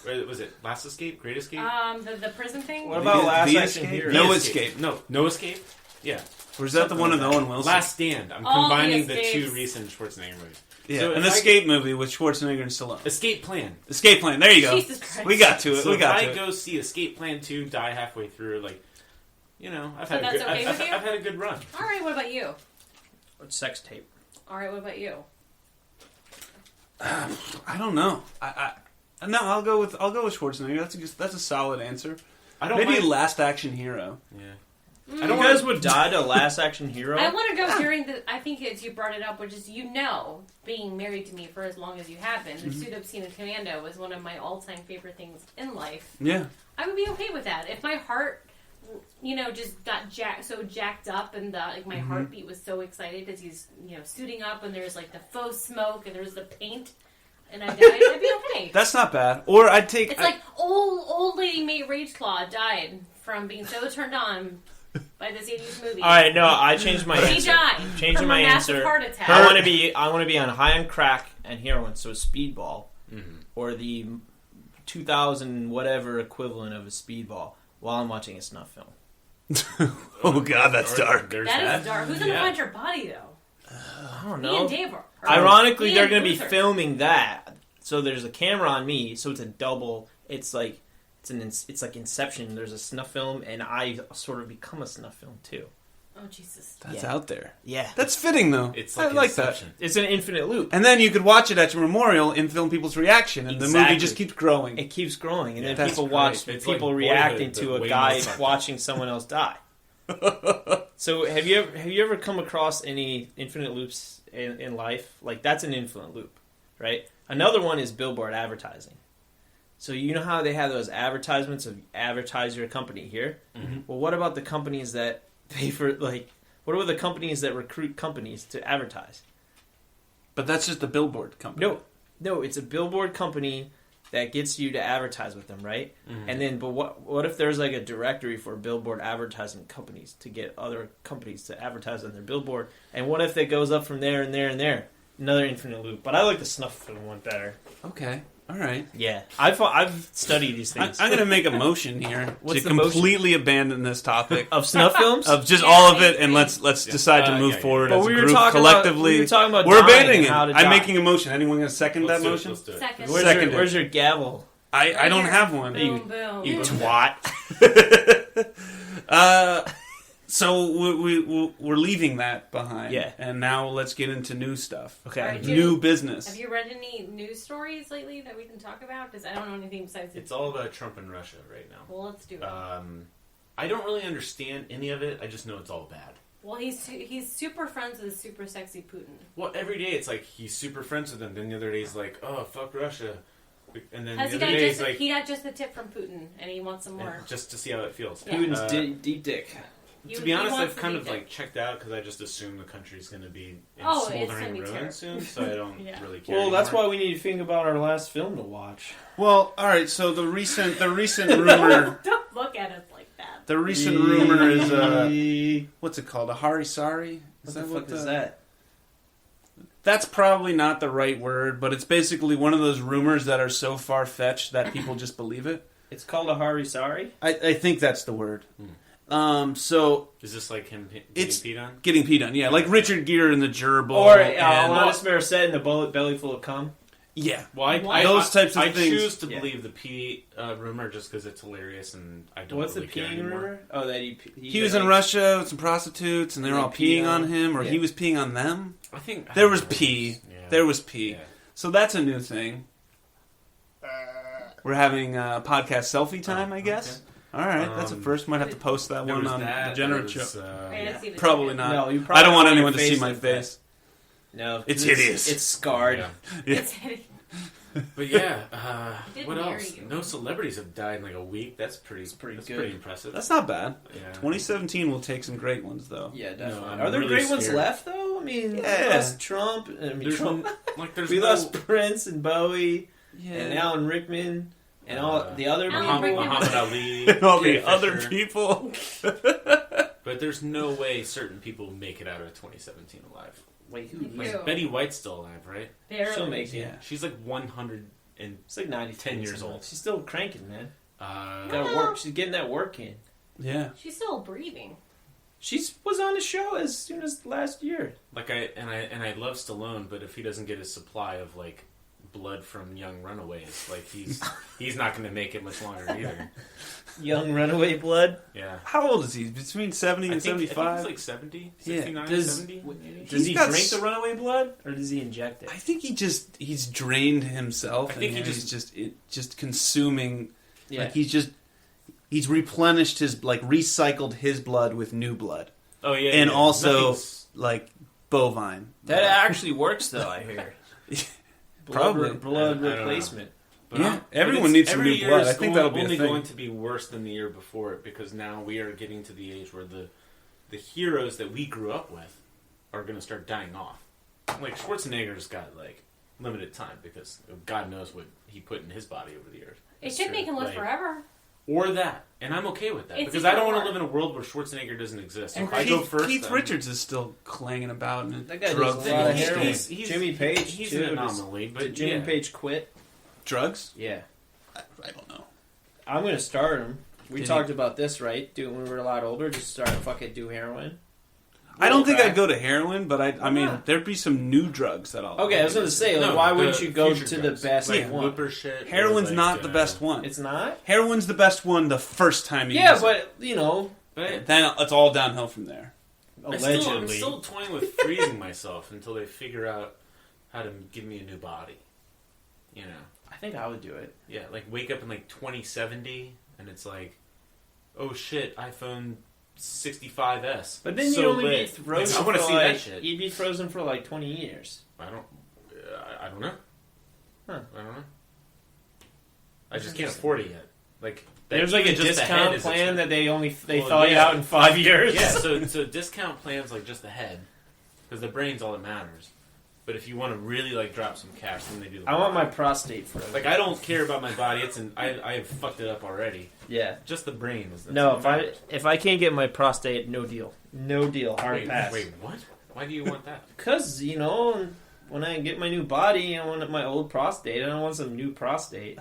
C: or was it Last Escape? Great Escape?
D: The prison thing.
B: What about
A: The
B: Last Action
A: Escape?
B: Hero?
A: No
C: The
A: Escape.
C: No Escape? Yeah.
A: Or is that the one of the Owen Wilson?
C: Last Stand. I'm
D: All the
C: combining the
D: Escapes.
C: two recent Schwarzenegger movies.
A: Yeah,
C: So
A: an
C: if I-
A: escape movie with Schwarzenegger and Stallone.
C: Escape Plan.
A: Escape Plan. There you go.
D: Jesus Christ.
A: We got to it.
C: So
A: we got
C: if
A: to
C: I
A: it.
C: go see Escape Plan 2, die halfway through, like, you know, I've
D: So
C: had a
D: that's
C: good,
D: okay
C: I've,
D: with you?
C: I've had a good run.
D: All right, what about you?
B: Sex tape.
D: All right, what about you?
A: I don't know. No, I'll go with Schwarzenegger. That's a solid answer.
C: I don't
A: Maybe
C: mind-
A: Last Action Hero.
C: Yeah.
B: I don't guys would die to Last Action Hero.
D: I want to go during the. I think as you brought it up, which is being married to me for as long as you have been. The suit up scene in Commando was one of my all-time favorite things in life.
A: Yeah.
D: I would be okay with that if my heart, just got jacked up, and my heartbeat was so excited as he's suiting up, and there's like the faux smoke, and there's the paint, and I died. I'd be okay.
A: That's not bad. Or I'd take.
D: It's like old lady Mate Rageclaw died from being so turned on by this 80s movie.
B: All right, no, I changed my
D: She
B: answer.
D: died
B: Changing
D: from
B: my
D: a massive
B: answer.
D: heart attack.
B: I want to be on high on crack and heroin, so Speedball, or the 2000 whatever equivalent of a Speedball, while I'm watching a snuff film.
A: Oh God, that's dark.
C: There's
D: That is dark. Who's gonna find your body though?
B: I don't
D: Me
B: know.
D: and Dave are.
B: Ironically,
D: Me
B: they're
D: and
B: going to be
D: Luther.
B: filming that, so there's a camera on me, so it's a double. It's like Inception. There's a snuff film, and I sort of become a snuff film too.
D: Oh Jesus!
A: That's out there.
B: Yeah,
A: That's fitting though.
C: It's
A: I
C: like
A: like
C: Inception.
B: it's an infinite loop.
A: that. And then you could watch it at your memorial and film people's reaction, and the movie
B: Exactly.
A: just keeps growing.
B: It keeps growing, and
C: Yeah,
B: then
A: that's
B: people
C: great.
B: watch
C: It's
B: people
C: like
B: reacting
C: Boyhood,
B: to
C: but
B: a
C: way
B: guy
C: more fucked
B: watching someone else die. So have you ever come across any infinite loops in life? Like that's an infinite loop, right? Another one is billboard advertising. So you know how they have those advertisements of advertise your company here?
C: Mm-hmm.
B: Well, what about the companies that pay for what about the companies that recruit companies to advertise?
A: But that's just the billboard company.
B: No, it's a billboard company that gets you to advertise with them, right? And then, but what if there's like a directory for billboard advertising companies to get other companies to advertise on their billboard? And what if it goes up from there and there and there? Another infinite loop. But I like the snuff film one better.
A: Okay. All right.
B: Yeah, I've studied these things.
A: I'm going to make a motion here
B: What's
A: to
B: the motion?
A: completely abandon this topic
B: Of snuff films.
A: of just
D: Yeah,
A: all of
D: I
A: it, and let's decide to move
C: yeah.
A: forward
B: But
A: as a
B: we were
A: group
B: talking
A: collectively.
B: about
A: We're
B: dying
A: abandoning
B: and
A: it.
B: how to
A: I'm
B: die.
A: making a motion. Anyone going to second
C: Let's
A: that
C: do it,
A: motion?
C: let's do it.
D: Second.
B: Where's your gavel?
A: I don't have one.
D: Boom, boom.
B: You twat.
A: So we're leaving that behind.
B: Yeah.
A: And now let's get into new stuff.
B: Okay.
D: All right,
A: New business.
D: Have you read any news stories lately that we can talk about? Because I don't know anything besides
C: It's all about Trump and Russia right now.
D: Well, let's do it.
C: I don't really understand any of it. I just know it's all bad.
D: Well, he's super friends with super sexy Putin.
C: Well, every day it's like he's super friends with them. Then the other day he's like, "Oh, fuck Russia," and then
D: Has
C: the
D: he
C: other
D: got
C: day
D: just
C: he's like,
D: he got just the tip from Putin, and he wants some more.
C: just to see how it feels.
D: Yeah.
B: Putin's deep dick.
C: To be honest,
D: he wants
C: I've
D: to
C: kind
D: be
C: of
D: dead.
C: like checked out because I just assume the country's going to be in
D: Oh, it's
C: smoldering
D: gonna be
C: ruin
D: terrible.
C: soon, so I don't
D: Yeah.
C: really care.
B: Well, that's
C: anymore.
B: why we need to think about our last film to watch.
A: Well, all right. So the recent rumor,
D: Don't look at us like that.
A: the recent rumor is what's it called? A harisari?
B: What the fuck is that?
A: That's probably not the right word, but it's basically one of those rumors that are so far fetched that people just believe it.
B: It's called a harisari.
A: I think that's the word. So
C: Is this like him getting
A: It's-
C: peed on?
A: getting peed on, yeah, like Richard Gere in the gerbil,
B: Or
A: and-
B: Alanis Morissette in a belly full of cum.
A: yeah.
C: Well,
D: What?
A: Those types of
C: I
A: things.
C: choose to
B: Yeah.
C: believe the pee rumor just because it's hilarious and I don't
B: What's
C: really
B: the
C: care
B: peeing
C: anymore.
B: rumor? Oh, that
A: He was in Russia with some prostitutes, and they were
B: And
A: all
B: they peed
A: peeing on
B: on-
A: him, or
B: yeah.
A: he was peeing on them.
C: I think
A: There was pee.
C: Yeah.
A: There was pee.
C: Yeah.
A: So that's a new thing. We're having podcast selfie time, I guess. All right, that's a first. Might have to post that
C: There
A: one
C: was
A: on
C: that.
A: Degenerate
C: There was,
A: Show.
D: I didn't see the
A: Probably
D: chicken.
A: not.
B: No, you
A: I
B: probably
A: don't want
B: don't
A: anyone to
B: your
A: see
B: face
A: my
B: like that.
A: face.
B: No,
A: It's
B: 'cause
A: hideous.
B: It's scarred.
C: Yeah.
A: Yeah.
D: It's hideous.
C: But yeah,
D: He did
C: what
D: marry
C: else?
D: you.
C: No celebrities have died in like a week. That's pretty
B: pretty
C: that's
B: good.
C: pretty impressive.
A: That's not bad.
C: yeah.
A: 2017 will take some great ones, though.
B: Yeah,
C: No,
B: definitely.
C: I'm
B: Are there
C: really
B: great ones
C: scared.
B: left though? I mean,
A: Yeah.
B: we lost Trump. I mean,
C: There's
B: Trump.
C: like there's
B: We
C: no
B: lost Prince and Bowie
A: Yeah.
B: and Alan Rickman and all the other
D: Alan
B: people.
D: Rickman.
C: Muhammad Ali,
A: And all the
C: Jay
A: other
C: Fisher.
A: people.
C: But there's no way certain people make it out of 2017 alive.
B: Wait, who?
D: Like
C: Like
D: Ew.
C: Betty White's still alive, right?
D: Barely.
B: She'll make it.
A: Yeah.
C: She's like 100 and
B: It's like 90,
C: 10 years old.
B: She's still cranking, man.
C: uh,
B: Gotta work. She's getting that work in.
A: Yeah.
D: She's still breathing.
B: She was on the show as soon as last year.
C: like I love Stallone, but if he doesn't get his supply of like blood from young runaways. Like he's not going to make it much longer either.
B: Young runaway blood.
C: Yeah.
A: How old is he? Between 70 and
C: I think
A: 75?
C: he's like 70,
A: Yeah.
C: 69,
B: Does-
C: 70. maybe?
B: Does he
A: got
B: drink
A: s-
B: the runaway blood, or does he inject it?
A: I think he's drained himself.
C: I think
A: and
C: he
A: he's just consuming.
B: Yeah.
A: Like he's replenished his, like, recycled his blood with new blood.
C: Oh yeah,
A: And
C: yeah.
A: also,
C: Nothing's-
A: like, bovine.
B: That actually works, though. I hear.
A: Probably.
B: blood
C: I don't know.
B: replacement.
C: But
A: Yeah,
C: I'm-
A: everyone
C: but it's-
A: needs some
C: every
A: new
C: year
A: blood.
C: is
A: I think that'll be a
C: only
A: thing.
C: going to be worse than the year before it, because now we are getting to the age where the heroes that we grew up with are going to start dying off. Like Schwarzenegger's got like limited time because God knows what he put in his body over the years.
D: It should make him live
C: Like,
D: forever.
C: Or that, and I'm okay with that
D: It's
C: because I don't
D: even
C: want to
D: more.
C: live in a world where Schwarzenegger doesn't exist.
A: And
C: If I go
A: Keith,
C: first,
A: Keith
C: then-
A: Richards is still clanging about and
B: That guy
A: drug
B: does a lot of
C: He's-
B: heroin.
C: he's-
B: Jimmy Page,
C: he's
B: too.
C: an anomaly, but
B: Did Jimmy
C: yeah.
B: Page quit?
A: drugs.
B: Yeah.
A: I don't know.
B: I'm gonna start him. We
A: Did
B: talked about this, right? When we were a lot older, just start fucking do heroin.
A: I don't think
B: Okay.
A: I'd go to heroin, but I mean,
B: not?
A: there'd be some new drugs that I'll.
B: Okay, I was gonna say, like,
C: No,
B: why
C: the
B: wouldn't you go
C: future
B: to
C: drugs.
B: the best
C: like
B: one?
C: Whipper shit?
A: Heroin's
C: or, like,
A: not the best one.
B: It's not.
A: Heroin's the best one the first time you
B: Yeah,
A: use it.
B: but you know,
C: But
A: Then it's all downhill from there.
C: I'm
B: allegedly.
C: still toying with freezing myself until they figure out how to give me a new body. You know,
B: I think I would do it.
C: yeah, like wake up in like 2070 and it's like, oh shit, iPhone 65s.
B: But then
C: So
B: you'd only be
C: lit.
B: frozen.
C: Like, I want to
B: for
C: see
B: like,
C: that shit.
B: You'd be frozen for like 20 years.
C: I don't know.
B: Huh.
C: I don't know. I just can't afford it yet. Like
B: There's like a
C: even just the head
B: discount
C: is
B: plan that
C: expensive.
B: they
C: Well,
B: thaw you
C: yeah.
B: out in 5 years.
C: Yeah, so discount plans like just the head, because the brain's all that matters. But if you want to really like drop some cash, then they do. The
B: I want my
C: body.
B: prostate frozen.
C: Like I don't care about my body. I have fucked it up already.
B: Yeah.
C: Just the brain is.
B: No, if I can't get my prostate, no deal. No deal. Hard
C: wait,
B: pass.
C: wait, what? Why do you want that?
B: Because, you know, when I get my new body, I want my old prostate. I don't want some new prostate.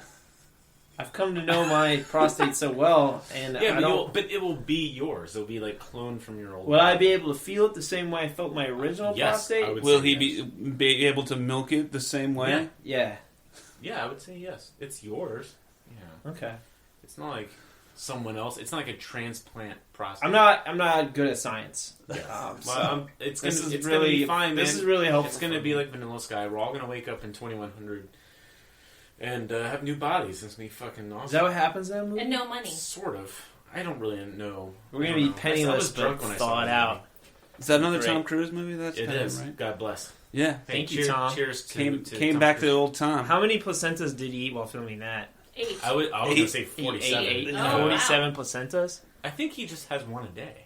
B: I've come to know my prostate so well, and
C: Yeah,
B: I don't.
C: but it will be yours. It'll be like cloned from your old.
B: Will I
C: body.
B: be able to feel it the same way I felt my original
C: Yes,
B: prostate?
C: I would
A: Will
C: say
A: he
C: yes.
A: be able to milk it the same way?
C: Yeah.
B: Yeah.
C: Yeah, I would say yes. It's yours. Yeah,
B: Okay.
C: it's not like someone else. It's not like a transplant process.
B: I'm not good at science.
C: Well,
B: So
C: it's
B: this
C: gonna,
B: is
C: it's
B: really
C: gonna be fine, man.
B: This is really helpful.
C: It's going to
B: for
C: be
B: me.
C: like Vanilla Sky. We're all going to wake up in 2100 and have new bodies. It's going to be fucking awesome.
B: Is that what happens in that movie?
D: And no money.
C: Sort of. I don't really know.
B: We're
C: I
B: gonna
C: don't
B: be
C: know.
B: penniless,
C: I was drunk
B: but
C: when I saw
B: thawed
C: that
B: out.
A: Is that another
B: Great.
A: Tom Cruise movie? That's
C: It
A: kind
C: is.
A: of right.
C: God bless.
A: Yeah,
C: Hey,
B: Thank you, Tom.
C: Cheers to
A: came
C: Tom
A: back to
C: Cruise.
A: the old Tom.
B: How many placentas did he eat while filming that?
D: 8.
C: I was going to say
B: He
C: 47.
B: ate
D: Oh, wow.
B: 47 placentas?
C: I think he just has one a day.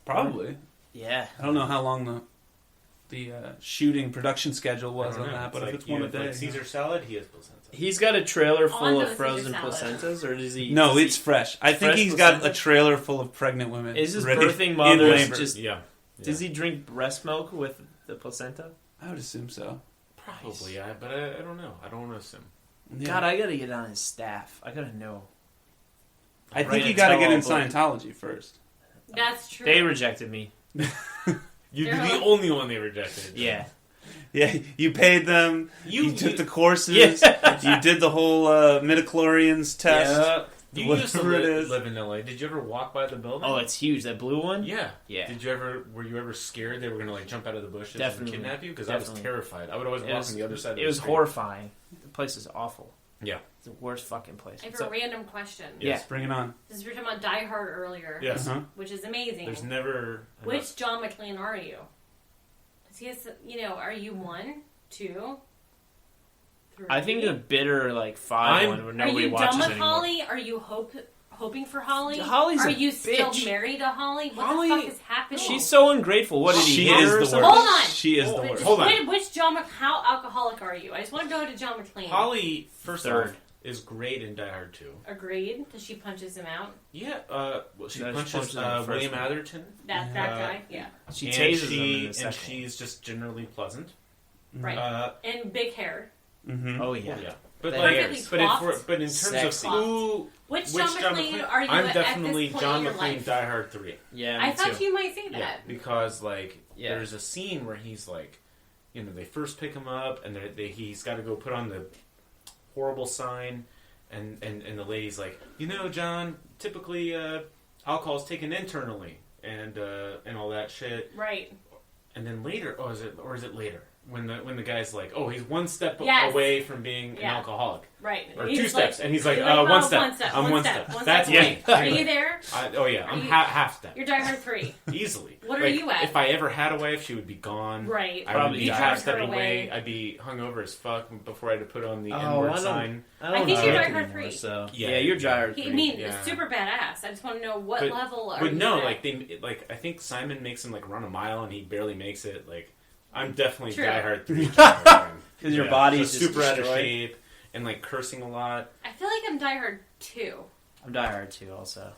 A: Probably.
B: Yeah.
A: I don't know how long the shooting production schedule was
C: I don't
A: on
C: know.
A: that, but
C: like
A: if it's
C: you
A: one a
C: have,
A: day,
C: like Caesar salad, he has placenta.
B: He's got a trailer
D: All I
B: full
D: know
B: of
D: is
B: frozen
D: Caesar salad.
B: placentas, or does he?
A: no,
B: does he-
A: it's fresh. I think
B: fresh
A: he's got a
B: placenta?
A: trailer full of pregnant women.
B: Is his
A: ready
B: birthing
A: in
B: mothers
A: labor.
B: just?
C: Yeah.
B: Does he drink breast milk with the placenta?
A: I would assume so.
C: Probably, yeah, but I don't know. I don't want to assume.
A: Yeah.
B: God, I gotta get on his staff. I gotta know.
A: I
B: Right,
A: think you
B: and
A: got to
B: tell
A: get in
B: all the-
A: Scientology first.
D: That's true.
B: They rejected me.
C: You're
D: They're
C: the
D: like-
C: only one they rejected.
B: Yeah.
A: Yeah, you paid them. You took the courses.
B: Yeah.
A: You did the whole midichlorians test.
B: Yeah.
C: You
A: Whatever
C: used to
A: it is.
C: live in LA. Did you ever walk by the building?
B: Oh, it's huge. That blue one.
C: yeah.
B: Yeah.
C: Did you ever? Were you ever scared they were gonna like jump out of the bushes
B: Definitely.
C: and kidnap you? Because I was
B: Definitely.
C: terrified. I would always
B: It
C: walk
B: was-
C: on the other side. Of
B: It
C: the
B: was
C: street.
B: horrifying. The place is awful.
C: Yeah.
B: It's the worst fucking place.
D: I have
B: It's
D: a
B: a-
D: random question.
B: Yeah.
A: Bring it on.
D: Since we were talking about Die Hard earlier,
C: Yes.
A: Uh-huh.
D: which is amazing.
C: There's never.
D: Which John McClane are you? Does he has, are you 1, 2, 3?
B: I think the bitter like 5 one where
D: Are
B: nobody
D: you
B: watches
D: done with
B: anymore.
D: Holly? Are you hoping for Holly?
B: Holly's
D: Are
B: a
D: you still
B: bitch.
D: married to Holly? What
B: Holly-
D: the fuck is happening?
B: She's so ungrateful. What did he
A: She
B: hit
A: is
B: her or
A: the
B: something?
A: worst.
D: Hold on.
A: She is the
C: Wait,
A: worst.
C: hold on.
D: Which how alcoholic are you? I just want to go to John McClane.
C: Holly, first
B: Third.
C: off, is great in Die Hard 2.
D: Agreed, because she punches him out.
C: Yeah. Well, she
B: No, she
C: punches
B: punches him in the first
C: William
B: one.
C: Atherton.
D: That guy, yeah,
B: She
C: and
B: tases him in the
C: and
B: second.
C: she's just generally pleasant.
D: right. And big hair.
A: Mm-hmm.
B: Oh yeah.
C: Yeah. But
B: The
C: like,
B: hairs.
C: but in terms
B: Sexy.
C: of who,
D: Which
C: which
D: John McClane are you
C: I'm
D: at
C: definitely
D: this point
C: John
D: in your
C: McClane.
D: life?
C: Die Hard 3.
B: Yeah.
D: I
B: me
D: thought
B: too.
D: you might say
C: Yeah,
D: that.
C: because like
B: Yeah.
C: there's a scene where he's like they first pick him up, and he's got to go put on the horrible sign, and the lady's like, John, typically alcohol is taken internally, and all that shit.
D: Right.
C: And then later, is it later? When the guy's like, he's one step
D: Yes.
C: away from being an alcoholic.
D: Right.
C: Or
D: He's
C: 2 steps.
D: Like,
C: And he's like,
D: well,
C: one step. I'm one step. That's me.
D: Are you there?
C: I'm half step.
D: You're Die Hard 3.
C: Easily.
D: What are you at?
C: If I ever had a wife, she would be gone.
D: Right.
C: I would be
B: You
C: half
D: drug her
C: stepping
D: away.
C: away. I'd be hungover as fuck before I had to put on the N-word sign.
D: I think you're
B: know
D: Die Hard
B: anymore,
D: 3.
B: So.
C: Yeah.
B: Yeah, you're Die Hard 3.
D: I mean,
C: Yeah.
D: super badass. I just want to know what level are
C: But
D: you
C: no,
D: at?
C: I think Simon makes him run a mile and he barely makes it. I'm definitely
D: True.
C: Die Hard 3.
B: Because your body's just
C: super out of
B: destroyed.
C: shape and cursing a lot.
D: I feel like I'm Die Hard 2.
B: I'm Die Hard 2 also.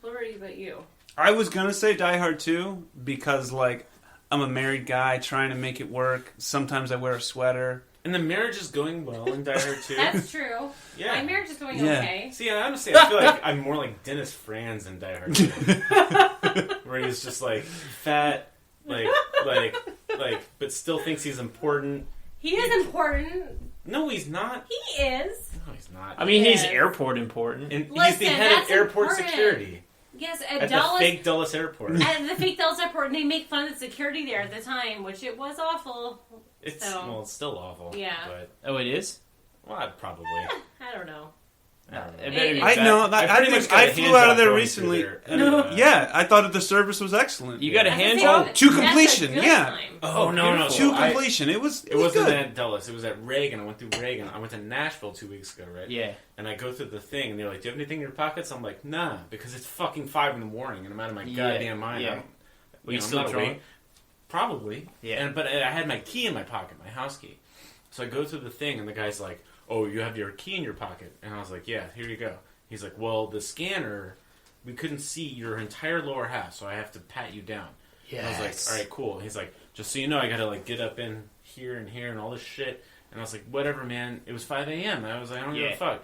D: What about you?
A: I was gonna say Die Hard 2 because I'm a married guy trying to make it work. Sometimes I wear a sweater.
C: And the marriage is going well in Die Hard 2.
D: That's true.
C: Yeah.
D: My marriage is going
A: Yeah.
D: okay.
C: See, honestly, I feel like I'm more like Dennis Franz in Die Hard 2. Where he's just fat, but still thinks he's important.
D: He is important.
C: No, he's not.
D: He is.
C: No, he's not.
B: I mean, he's
D: Yes.
B: airport important.
C: And he's the
D: Listen,
C: head of
D: that's
C: airport
D: important.
C: security
D: Yes,
C: at
D: at
C: the
D: Dallas.
C: fake Dulles Airport.
D: At the fake Dallas airport, and they make fun of the security there at the time, which it was awful.
C: It's
D: So-
C: still awful.
D: Yeah.
C: But
B: Oh, it is?
C: probably.
D: I don't know.
C: I don't know.
B: It better be
D: I
B: bad.
A: know.
C: I pretty much got
A: I
C: a
A: flew
C: hands
A: out
C: off
A: of there
C: going
A: recently.
C: through
A: And,
C: there.
A: yeah, I thought that the service was excellent.
B: You got a
D: That's
B: hand
D: the
B: job?
D: same-
A: To
D: that's a
A: completion,
D: good
A: yeah.
D: time.
C: Oh, no.
A: To completion. It was
C: wasn't
A: good.
C: at Dulles. It was at Reagan. I went through Reagan. I went to Nashville 2 weeks ago, right?
B: Yeah.
C: And I go through the thing, and they're like, "Do you have anything in your pockets?" I'm like, "Nah," because it's fucking 5 in the morning, and I'm out of my goddamn mind.
B: Yeah.
C: I'm-
B: Were you
C: I'm
B: still
C: not
B: drunk?
C: awake. Probably.
B: Yeah.
C: But I had my key in my pocket, my house key. So I go through the thing, and the guy's like, "Oh, you have your key in your pocket?" And I was like, "Yeah, here you go." He's like, "Well, the scanner, we couldn't see your entire lower half, so I have to pat you down."
B: Yes.
C: And I was like, "All right, cool." He's like, "Just so you know, I gotta get up in here and all this shit." And I was like, "Whatever, man." It was 5 a.m. I was like, "I don't give a fuck."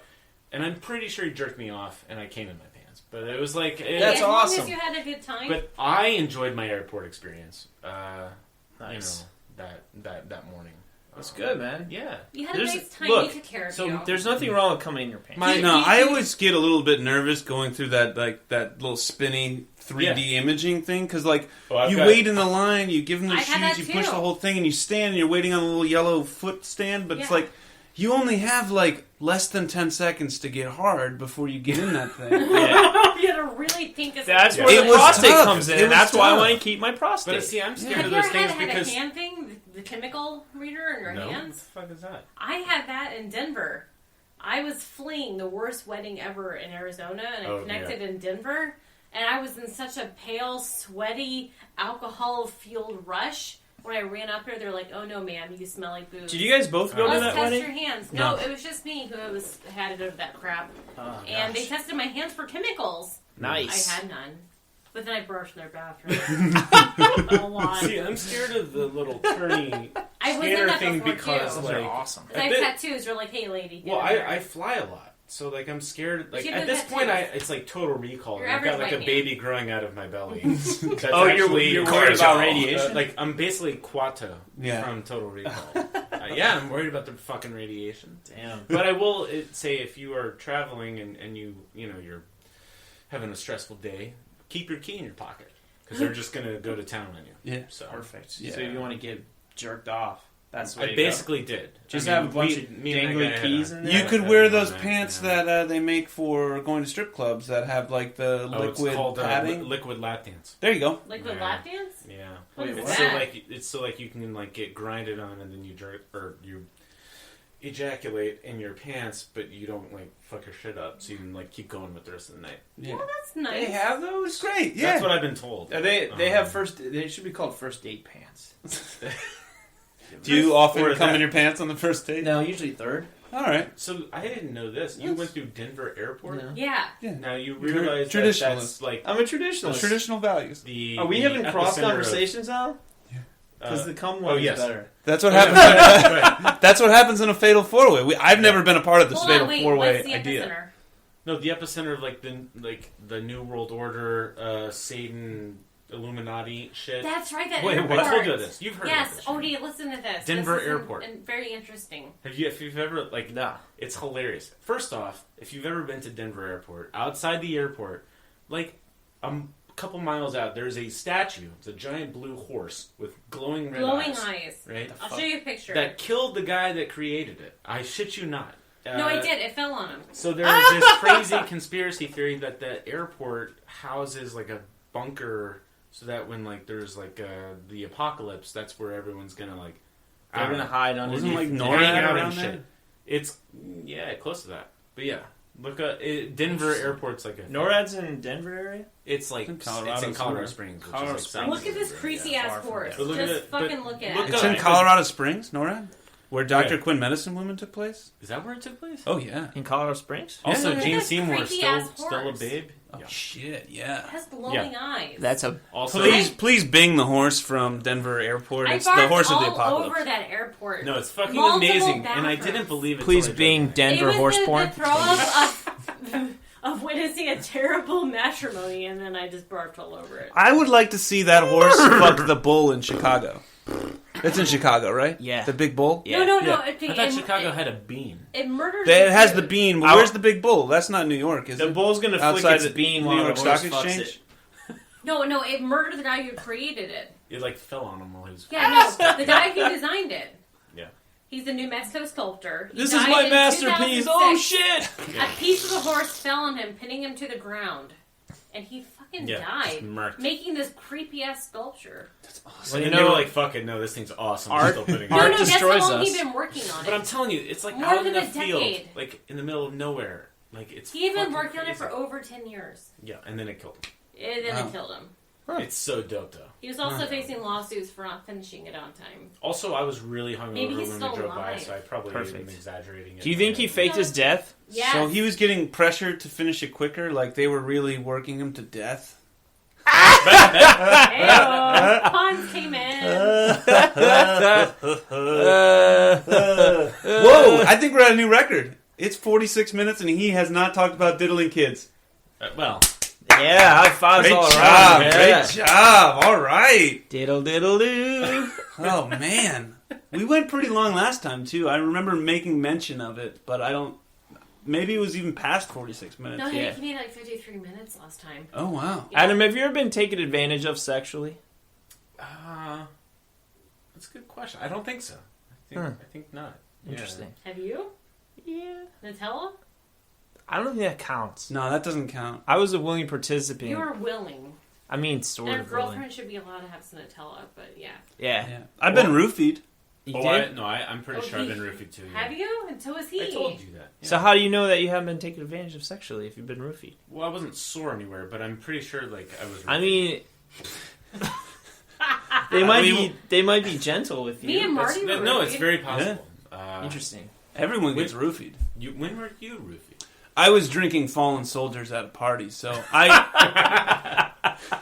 C: And I'm pretty sure he jerked me off, and I came in my pants. But it was like,
B: That's
D: as long
B: awesome.
D: as you had a good time.
C: But I enjoyed my airport experience.
B: Nice.
C: That morning.
B: That's good, man.
C: Yeah.
D: you had a
B: There's-
D: nice time.
B: look,
D: He took care of
C: so
D: you.
B: There's nothing wrong with coming in your pants.
A: No, I always get a little bit nervous going through that little spinny 3D imaging thing because you wait in the line, you give them the
D: I've had
A: shoes,
D: that
A: you push
D: too.
A: the whole thing, and you stand and you're waiting on a little yellow foot stand, but it's
D: Yeah.
A: you only have less than 10 seconds to get hard before you get in that thing.
B: Yeah.
D: you had to really think of
B: That's
D: something.
B: where
A: It
B: the
A: was
B: prostate
A: tough.
B: comes in,
A: It
B: and
A: was
B: that's why I
A: tough.
B: want to keep my prostate.
C: But see, I'm scared
D: Have
C: of
D: you
C: those
D: ever
C: things
D: had a
C: because
D: hand thing, the chemical reader in your
C: no,
D: hands?
C: what the fuck is that?
D: I had that in Denver. I was fleeing the worst wedding ever in Arizona, and I connected in Denver. And I was in such a pale, sweaty, alcohol-fueled rush. When I ran up there, they're like, "Oh no, ma'am, you smell like booze."
B: Did you guys both go to
D: Let's
B: that
D: test
B: wedding?
D: your hands.
A: No.
D: No, it was just me who had it of that crap.
B: Oh,
D: And they
B: gosh.
D: tested my hands for chemicals.
B: Nice.
D: I had none. But then I brushed in their bathroom. A lot.
C: See, I'm scared of the little turny
D: I was in
C: scanner
D: that
C: thing
D: before,
C: because
D: too.
B: Those are
C: like
B: awesome.
D: Because I have tattoos. You're like, "Hey, lady." get
C: well,
D: in there."
C: I fly a lot. So I'm scared.
D: But you
C: At
D: have
C: this
D: tattoos.
C: point, it's like Total Recall.
D: You're
C: I've got
D: average
C: a
D: white
C: baby growing out of my belly. That's
B: Oh, you're
C: actually
B: worried about
C: cortisol.
B: radiation?
C: I'm basically Quato from Total Recall. Yeah, I'm worried about the fucking radiation.
B: Damn.
C: But I will say, if you are traveling and you're having a stressful day, keep your key in your pocket because they're just gonna go to town on you.
A: Yeah.
C: So
B: Perfect.
A: Yeah.
B: So you want to get jerked off. That's what
C: I basically did.
B: Just
C: I mean,
B: have a bunch
C: we-
B: of
C: me and that
B: dangly
C: guy had
B: keys
C: a-
B: in there?
A: You
C: Yeah,
A: could
C: had
A: wear
C: a
A: those
C: romance,
A: pants
C: yeah.
A: that they make for going to strip clubs that have the
C: It's
A: liquid
C: called
A: padding.
C: liquid lap dance.
A: There you go.
D: Liquid
C: Yeah.
D: lap dance?
C: Yeah.
D: What is
C: it's
D: that?
C: so you can get grinded on and then you jerk or you ejaculate in your pants, but you don't fuck your shit up, so you can keep going with the rest of the night.
A: Yeah.
D: Well, that's nice.
B: They have those?
A: It's great. Yeah.
C: That's what I've been told.
B: They have first. They should be called first date pants.
A: Do you
C: Or
A: often
C: is
A: come
C: that-
A: in your pants on the first date?
B: No, usually third.
A: All right.
C: So I didn't know this. You went through Denver Airport.
B: Yeah.
D: Yeah.
C: Now you
A: You're
C: realize
A: traditionalist.
C: that's like
B: I'm a traditionalist.
A: Traditional values.
C: the.
B: Are we
C: the
B: having cross
C: epicenter of-
B: conversations now? Because the cum one
C: yes.
B: is better.
A: That's what
C: Oh,
A: happens.
C: right.
A: That's what happens in a fatal four-way. I've never been a part of this
D: Hold
A: fatal
D: on, wait.
A: four-way
D: What's the
A: idea.
D: epicenter?
C: No, the epicenter of the New World Order, Satan, Illuminati shit.
D: That's right. That
B: Wait,
D: airport.
B: what?
C: I told you this. You've heard
D: Yes.
C: of this.
D: Odie, listen to this.
C: Denver
D: This is
C: Airport.
D: very interesting.
C: If you've ever
B: Nah.
C: it's hilarious. First off, if you've ever been to Denver Airport, outside the airport, like a couple miles out, there's a statue. It's a giant blue horse with glowing red eyes. Right?
D: I'll show you a picture.
C: That killed the guy that created it. I shit you not.
D: No, I did. It fell on him.
C: So there's this crazy conspiracy theory that the airport houses like a bunker, so that when like there's like the apocalypse, that's where everyone's gonna like.
B: They're gonna hide underneath.
A: Wasn't like
C: hang
A: NORAD
C: out
A: around
C: and
A: there?
C: shit. It's close to that. But yeah, look at Denver Airport's like a
B: NORAD's in Denver area.
C: It's like
A: in Colorado
C: it's in Colorado
A: somewhere.
C: Springs. Which
B: Colorado
C: is like
B: Springs.
C: south
D: Look at
C: of
D: this
C: Denver,
D: crazy
C: yeah.
D: ass
B: far from
D: horse.
B: there.
C: But look
D: Just
C: at it-
D: fucking
C: but
D: look at
C: look
D: it.
A: It's
C: up-
A: in Colorado Springs, NORAD, where Dr.
C: Yeah.
A: Quinn Medicine Woman took place.
C: Is that where it took place?
A: Oh yeah.
B: In Colorado Springs.
C: Also,
D: Look at
C: Gene
D: this
C: Seymour
D: creepy-ass
C: still a
D: horse.
C: babe.
A: Oh
C: Yeah.
A: shit, yeah.
D: It has glowing eyes.
B: That's a
C: Also,
A: Please Bing the horse from Denver Airport.
D: I
A: It's the
D: barked
A: horse of the
D: all
A: apocalypse.
D: over that airport.
C: no, it's fucking
D: Multiple
C: amazing, and I
D: bathrooms.
C: didn't believe it.
B: please
C: till I
B: being
C: drove there.
B: Denver
D: it
B: horse
D: was
B: porn.
D: the throw up of witnessing a terrible matrimony, and then I just barked all over it.
A: I would like to see that horse fuck the bull in Chicago. It's in Chicago, right?
B: Yeah.
A: The big bull?
B: Yeah.
D: No.
A: Yeah.
C: I thought Chicago had a bean.
D: It murdered.
A: It has
D: dude.
A: the bean, but
B: I'll-
A: where's the big bull? That's not New York, is
B: The
A: it?
B: bull's gonna flick
A: Outside
B: its
A: the
B: bean
A: New
B: while
A: York
B: the horse
A: Stock
B: fucks
A: Exchange?
B: it.
D: No, it murdered the guy who created it.
C: It like fell on him while he was.
D: Yeah, no, the guy who designed it.
C: Yeah.
D: He's a New Mexico sculptor. He
B: This is
D: died
B: my
D: in
B: masterpiece.
D: 2006.
B: Oh shit!
D: A piece of the horse fell on him, pinning him to the ground, and he fucking
C: Yeah,
D: died,
C: just murked.
D: making this creepy ass sculpture.
B: Well,
C: And they were like, "Fuck it, no, this thing's awesome." I'm
B: Art-
C: still putting it
D: No,
C: in.
B: Art
D: no, that's
B: destroys
D: how long
B: us.
D: he's been working on it.
C: But I'm telling you, it's like
D: More
C: out in
D: than
C: the
D: a
C: field,
D: decade.
C: like in the middle of nowhere. Like it's.
D: He had been
C: fucking
D: working on it
C: crazy.
D: for over 10 years.
C: Yeah, and then it killed him.
D: And then
A: Wow.
D: it killed him.
B: Huh.
C: It's so dope, though.
D: He was also facing lawsuits for not finishing it on time.
C: Also, I was really hungover
D: Maybe
C: when
D: he's
C: we
D: still
C: drove by,
D: alive.
C: so I probably
B: Perfect.
C: am exaggerating it.
B: Do you think he faked his death?
D: Yes.
A: So he was getting pressured to finish it quicker, like they were really working him to death?
D: Heyo, puns came in.
A: Whoa! I think we're at a new record. It's 46 minutes and he has not talked about diddling kids.
C: Well,
B: Yeah, high fives
A: Great
B: all
A: job!
B: around. Yeah.
A: Great job! All right.
B: Diddle diddle doo.
A: Oh man, we went pretty long last time too. I remember making mention of it, but I don't. Maybe it was even past 46 minutes.
D: No,
B: Yeah.
D: he made like 53 minutes last time.
A: Oh wow.
B: Adam, have you ever been taken advantage of sexually?
C: that's a good question. I don't think so. I think not. Yeah.
B: Interesting.
D: Have you?
B: Yeah.
D: Nutella?
B: I don't think that counts.
A: No, that doesn't count.
B: I was a willing participant.
D: You were willing.
B: I mean, sort
D: And a
B: of willing.
D: girlfriend should be allowed to have some Nutella, but yeah.
B: Yeah.
A: Yeah. I've been roofied.
B: You
C: Oh,
B: did?
C: I'm pretty sure I've been roofied too. Yeah.
D: Have you? And so was he.
C: I told you that. Yeah.
B: So how do you know that you haven't been taken advantage of sexually if you've been roofied?
C: Well, I wasn't sore anywhere, but I'm pretty sure like I was. Roofied.
B: I mean, they might be gentle with you.
D: Me and
C: That's-
D: Marty were
C: no, it's
D: roofied.
C: very possible.
B: Interesting.
A: Everyone gets roofied.
C: When were you roofied?
A: I was drinking Fallen Soldiers at a party, so I.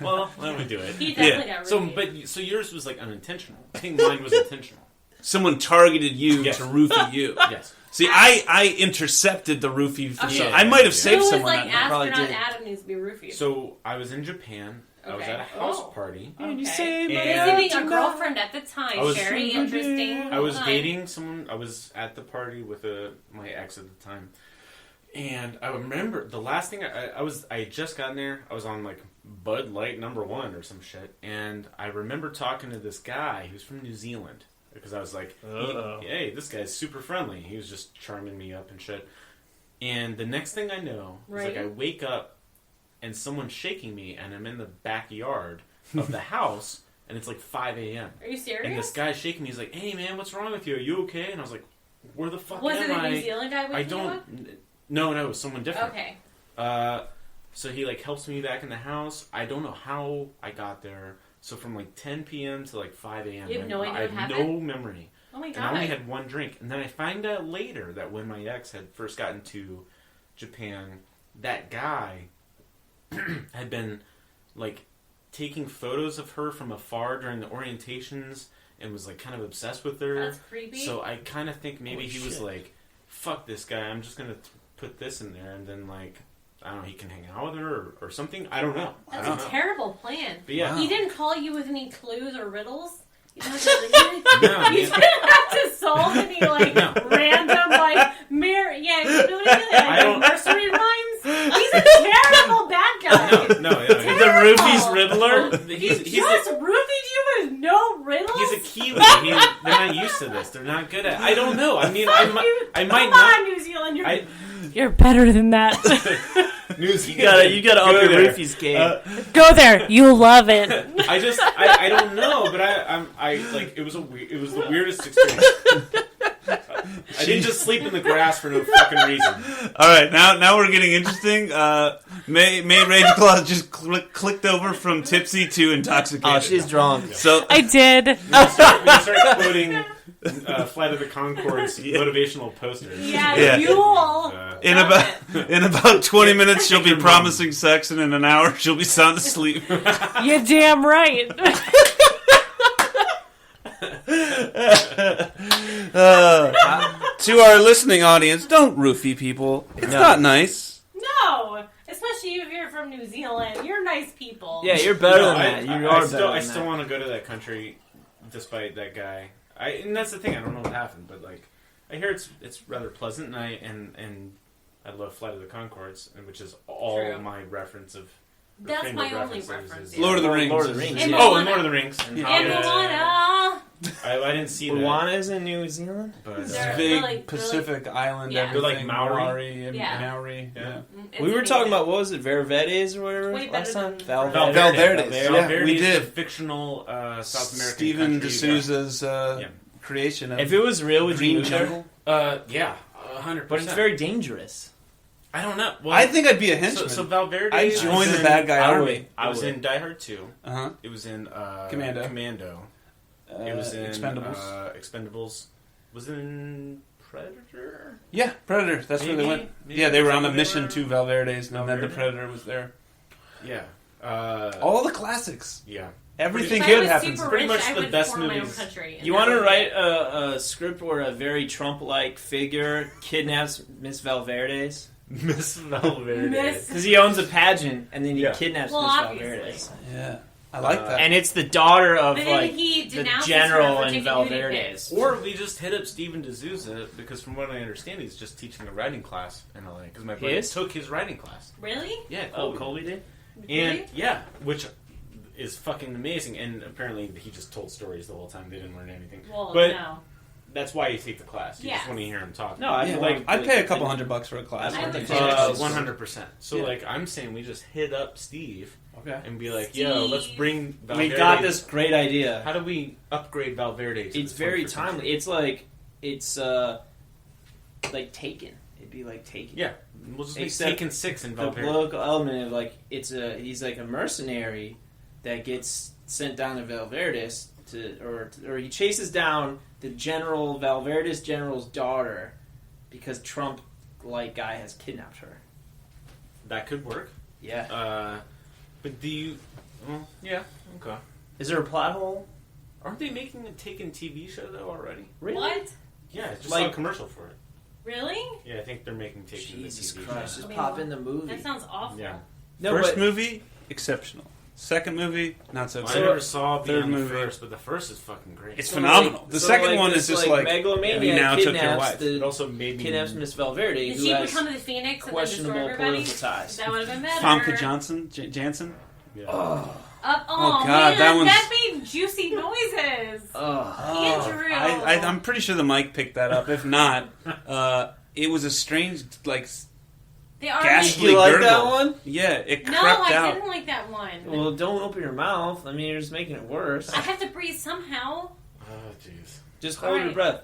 C: Well, let me do it.
D: He definitely got
C: So,
D: roofied.
C: so yours was like unintentional. I think mine was intentional.
A: Someone targeted you
C: Yes.
A: to roofie you.
C: Yes.
A: See, I intercepted the roofie. For
D: Okay.
A: some.
C: Yeah,
A: I might have
C: yeah.
A: saved
D: Who was
A: someone.
D: like
A: that probably
D: astronaut
A: did.
D: Adam needs to be roofied?
C: So I was in Japan. I was
D: Okay.
C: at a house
D: Oh.
C: party.
B: And you
D: Okay.
B: say my
C: And-
D: Visiting a
B: tonight.
D: girlfriend at the time.
C: I was-
D: Very interesting.
C: I was
D: Time.
C: dating someone. I was at the party with my ex at the time, and I remember the last thing I had just gotten there. I was on like Bud Light #1 or some shit, and I remember talking to this guy who's from New Zealand because I was like,
B: Uh-oh.
C: "Hey, this guy's super friendly." He was just charming me up and shit. And the next thing I know, is like
D: Right.
C: I wake up and someone's shaking me, and I'm in the backyard of the house, and it's like 5 a.m.
D: Are you serious?
C: And this guy's shaking me. He's like, "Hey, man, what's wrong with you? Are you okay?" And I was like, "Where the fuck
D: was
C: am
D: it a
C: I?"
D: New Zealand guy with
C: I
D: you?
C: don't. No, it was someone different.
D: Okay.
C: So he like helps me back in the house. I don't know how I got there. So from like 10 p.m. to like 5 a.m.
D: You have no idea
C: I
D: what
C: have no
D: happened?
C: memory.
D: Oh my
C: And I only
D: god.
C: had one drink. And then I find out later that when my ex had first gotten to Japan, that guy had been like taking photos of her from afar during the orientations and was like kind of obsessed with her.
D: That's creepy.
C: So I kind of think maybe
B: Holy
C: he was
B: shit.
C: like, "Fuck this guy! I'm just gonna put this in there," and then like I don't know, he can hang out with her or something. I don't know.
D: That's a terrible plan.
C: But yeah.
D: He didn't call you with any clues or riddles? You didn't
C: No,
D: have to solve any, random, you know what I mean? Nursery rhymes? He's a terrible bad guy.
C: No.
B: The Roofies Riddler.
D: He just roofied you with no riddles?
C: He's a Kiwi. They're not used to this. They're not good at it. I don't know. I mean, I might
D: Come
C: not.
D: on, New Zealand. You're better than that.
C: New Zealand.
B: You gotta up your Roofies game.
D: Go there. You'll love it.
C: I don't know, but it was the weirdest experience. I didn't just sleep in the grass for no fucking reason.
A: All right, now we're getting interesting. May Rageclaw just clicked over from tipsy to intoxicated.
B: Oh, she's drunk.
A: So
D: I did.
C: We can start quoting Flight of the Conchords motivational posters.
D: Yeah. Mule.
A: in about 20 minutes, she'll be promising sex, and in an hour, she'll be sound asleep.
D: You're damn right.
A: To our listening audience, don't roofie people. It's not nice.
D: No, especially if you're from New Zealand. You're nice people.
B: Yeah, you're better than that. You are better.
C: I still want to go to that country, despite that guy. And that's the thing. I don't know what happened, but I hear it's rather pleasant, and I love Flight of the Conchords, which is all
D: True.
C: my reference of.
D: That's my only reference.
A: Lord of the Rings.
B: Lord of the Rings.
D: And
C: and Lord of the Rings.
D: And Moana.
C: I didn't see that.
B: Moana's in New Zealand?
C: But,
D: They're
A: Big
D: really-
A: Pacific island,
D: Yeah.
A: everything.
C: They're like Maori.
A: and
D: Yeah.
A: Maori. Yeah.
B: We were talking about, what was it, Vervedes or whatever
D: Way
B: last
D: better
B: time?
D: than
A: Valverdes.
B: Valverdes.
A: Yeah,
C: Valverde
A: we
C: is
A: did.
C: a fictional South American
A: Steven
C: country.
A: D'Souza's creation of
B: If it was real, would you
A: Green
B: move there?
A: Jungle.
C: Yeah, 100%.
B: But it's very dangerous.
C: I don't know. Well,
A: I think I'd be a henchman.
C: So Valverde.
A: I'd join the bad guy army.
C: I was in Die Hard 2.
A: Uh-huh.
C: It was in
A: Commando.
C: It was in
A: Expendables.
C: Expendables. Was it in Predator?
A: Yeah, Predator. That's where they went.
C: Maybe
A: Yeah, they were on a
C: they
A: mission
C: were-
A: to Valverdes, and then the
C: Valverde?
A: Predator was there.
C: Yeah.
A: All the classics.
C: Yeah.
A: Everything
D: If I
A: good
D: was
A: happens.
D: super
C: Pretty
D: rich,
C: much
D: I
C: the
D: would
C: best
D: form my own
C: movies.
D: country.
B: You want to write a script where a very Trump-like figure kidnaps Miss Valverdes?
C: Miss Valverde.
B: Because he owns a pageant, and then he
C: Yeah.
B: kidnaps
D: Well,
B: Miss
D: obviously.
B: Valverdes.
A: Yeah, I like that.
B: And it's the daughter of,
D: But then he
B: the
D: denounces
B: general
D: her for
B: in
D: taking
B: Valverdes.
C: Or we just hit up Steven D'Souza, because from what I understand, he's just teaching a writing class in LA. Because my brother
B: is?
C: took his writing class.
D: Really?
C: Yeah,
B: Oh, Colby did?
C: And
D: Really?
C: yeah, which is fucking amazing. And apparently he just told stories the whole time. They didn't learn anything.
D: Well,
C: But
D: no.
C: that's why you take the class. You
D: Yeah.
C: just want to hear him talk.
B: No, I
A: Yeah,
B: feel like...
A: I'd pay a couple $100 for a class.
D: I would too.
C: 100%. So
A: Yeah.
C: I'm saying we just hit up Steve
A: Okay.
C: and be like, yo, let's bring
B: We
C: Valverde.
B: got this great idea.
C: How do we upgrade Valverde? to
B: It's
C: the
B: very
C: 21st century?
B: timely. It's like Taken. It'd be like Taken.
C: Yeah, we'll just make
B: Except
C: Taken 6 in
B: The
C: Valverde.
B: political element of he's like a mercenary that gets sent down to Valverdes or he chases down the general Valverdes general's daughter because Trump guy has kidnapped her.
C: That could work.
B: Yeah.
C: But do you... Well, yeah, okay.
B: Is there a plot hole?
C: Aren't they making a Taken TV show, though, already?
B: Really?
D: What?
C: Yeah, it's just
B: Like-
C: a commercial for it.
D: Really?
C: Yeah, I think they're making Taken
B: Jesus
C: the TV
B: Christ!
C: show.
B: Just
D: I mean,
B: pop in the movie.
D: That sounds awful.
C: Yeah.
B: No,
A: First
B: but
A: movie, exceptional. Second movie, not so
C: I
A: good.
C: never saw
A: third
C: Beyond the
A: movie.
C: First, but the first is fucking great.
A: It's phenomenal. The second one
B: this,
A: is just like,
B: megalomaniac
A: we now took your
B: kidnaps
A: wife.
C: It also made me...
B: kidnaps Miss Valverde,
D: Did
B: who
D: she
B: has
D: become the Phoenix and then destroy
B: questionable
D: everybody?
B: political ties.
D: That would have been better.
A: Famke Janssen.
C: Yeah.
D: Oh,
A: God,
D: man,
A: that one's-
D: that made juicy noises. Andrew.
A: I'm pretty sure the mic picked that up. If not, it was a strange,
D: They already.
A: ghastly
B: You like
A: gurgle.
B: that one?
A: Yeah, it
D: No,
A: crept
D: I
A: out.
D: didn't like that one.
B: Well, don't open your mouth. I mean, you're just making it worse.
D: I have to breathe somehow.
C: Oh, jeez.
B: Just hold your
D: Alright.
B: breath.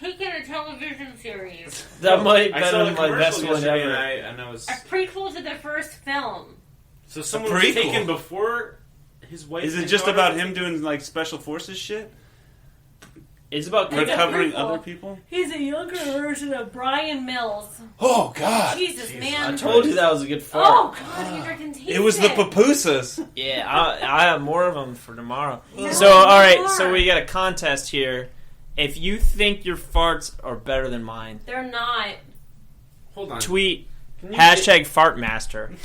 D: Taken a television series.
B: That might
C: I
B: be
C: saw the
B: my best
C: commercial
B: one
C: yesterday,
B: ever.
C: and I was...
D: A prequel to the first film.
C: So someone was
A: prequel?
C: taken before his wife...
A: Is it
C: and
A: just
C: daughter?
A: about him doing special forces shit,
B: It's about
D: It's a
A: recovering
D: prequel.
A: other people?
D: He's a younger version of Brian Mills.
A: Oh God!
D: Jesus, man.
B: I told you that was a good fart.
D: Oh, God, you can taste
A: It was the pupusas.
B: Yeah, I have more of them for tomorrow.
D: No,
B: So, all right,
D: more.
B: so we got a contest here. If you think your farts are better than mine,
D: They're not.
C: Hold on.
B: tweet Hashtag fartmaster.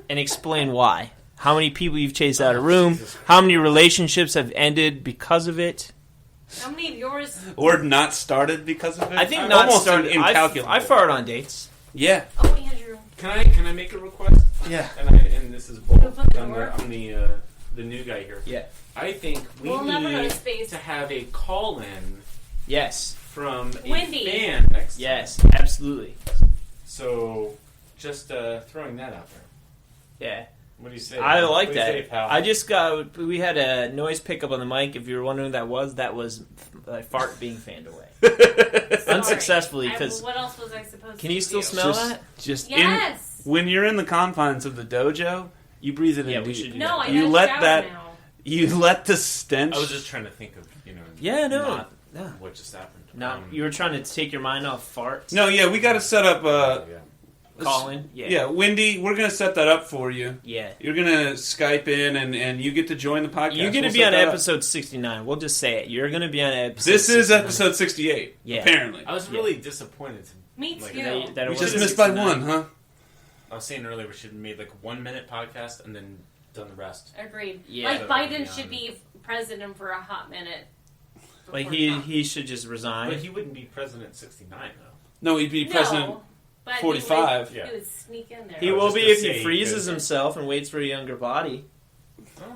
B: And explain why. How many people you've chased out of a room? How many relationships have ended because of it?
D: How many of yours?
A: Or not started because of it?
B: I think not
A: almost
B: started.
A: incalculable.
B: I fart on dates.
A: Yeah.
D: Oh, Andrew.
C: Can I make a request?
A: Yeah.
C: And this is bold.
D: Open the
C: I'm
D: door.
C: the new guy here.
B: Yeah.
C: I think
D: We'll never go
C: need
D: to space.
C: to have a call-in
B: Yes.
C: from
D: Wendy.
C: a fan next time.
B: Yes. Absolutely.
C: So, just throwing that out there.
B: Yeah.
C: What do you say?
B: I like
C: What do you
B: that.
C: say, pal?
B: I just got. We had a noise pickup on the mic. If you were wondering what that was fart being fanned away
D: Sorry.
B: unsuccessfully. Because
D: what else was I supposed
B: can
D: to
B: you still
D: do?
B: smell that?
A: Just
D: Yes.
A: when you're in the confines of the dojo, you breathe it in.
B: Yeah, we
A: deep.
B: should do
D: No, I
A: You
D: gotta
A: let
D: shower
A: that-
D: now.
A: You let the stench.
C: I was just trying to think of,
B: Yeah. No.
C: not
B: No.
C: what just happened.
B: No. You were trying to take your mind off farts.
A: No, yeah, we got to set up.
C: Yeah.
B: Call in. Yeah.
A: Yeah, Wendy, we're gonna set that up for you.
B: Yeah.
A: You're gonna Skype in, and you get to join the podcast.
B: You're going to
A: We'll
B: be
A: set
B: on
A: that up.
B: episode 69. We'll just say it. You're going to be on episode
A: This is
B: 69.
A: episode 68.
B: Yeah.
A: Apparently,
C: I was really disappointed.
D: Me
C: Like,
D: too.
B: that it
A: we
B: was
A: just missed by
B: 69.
A: one, huh?
C: I was saying earlier we should have made like 1 minute podcast and then done the rest.
D: Agreed.
B: Yeah.
D: Like
C: So,
D: Biden
C: yeah.
D: should be president for a hot minute.
B: Like
D: before Trump.
B: he should just resign.
C: But he wouldn't be president at 69 though.
A: No, he'd be president.
D: No, but
A: 45.
D: He would sneak in there.
B: He
C: Oh,
B: will
C: just
B: be
C: to
B: if
C: say
B: he
C: he
B: freezes
C: could.
B: himself and waits for a younger body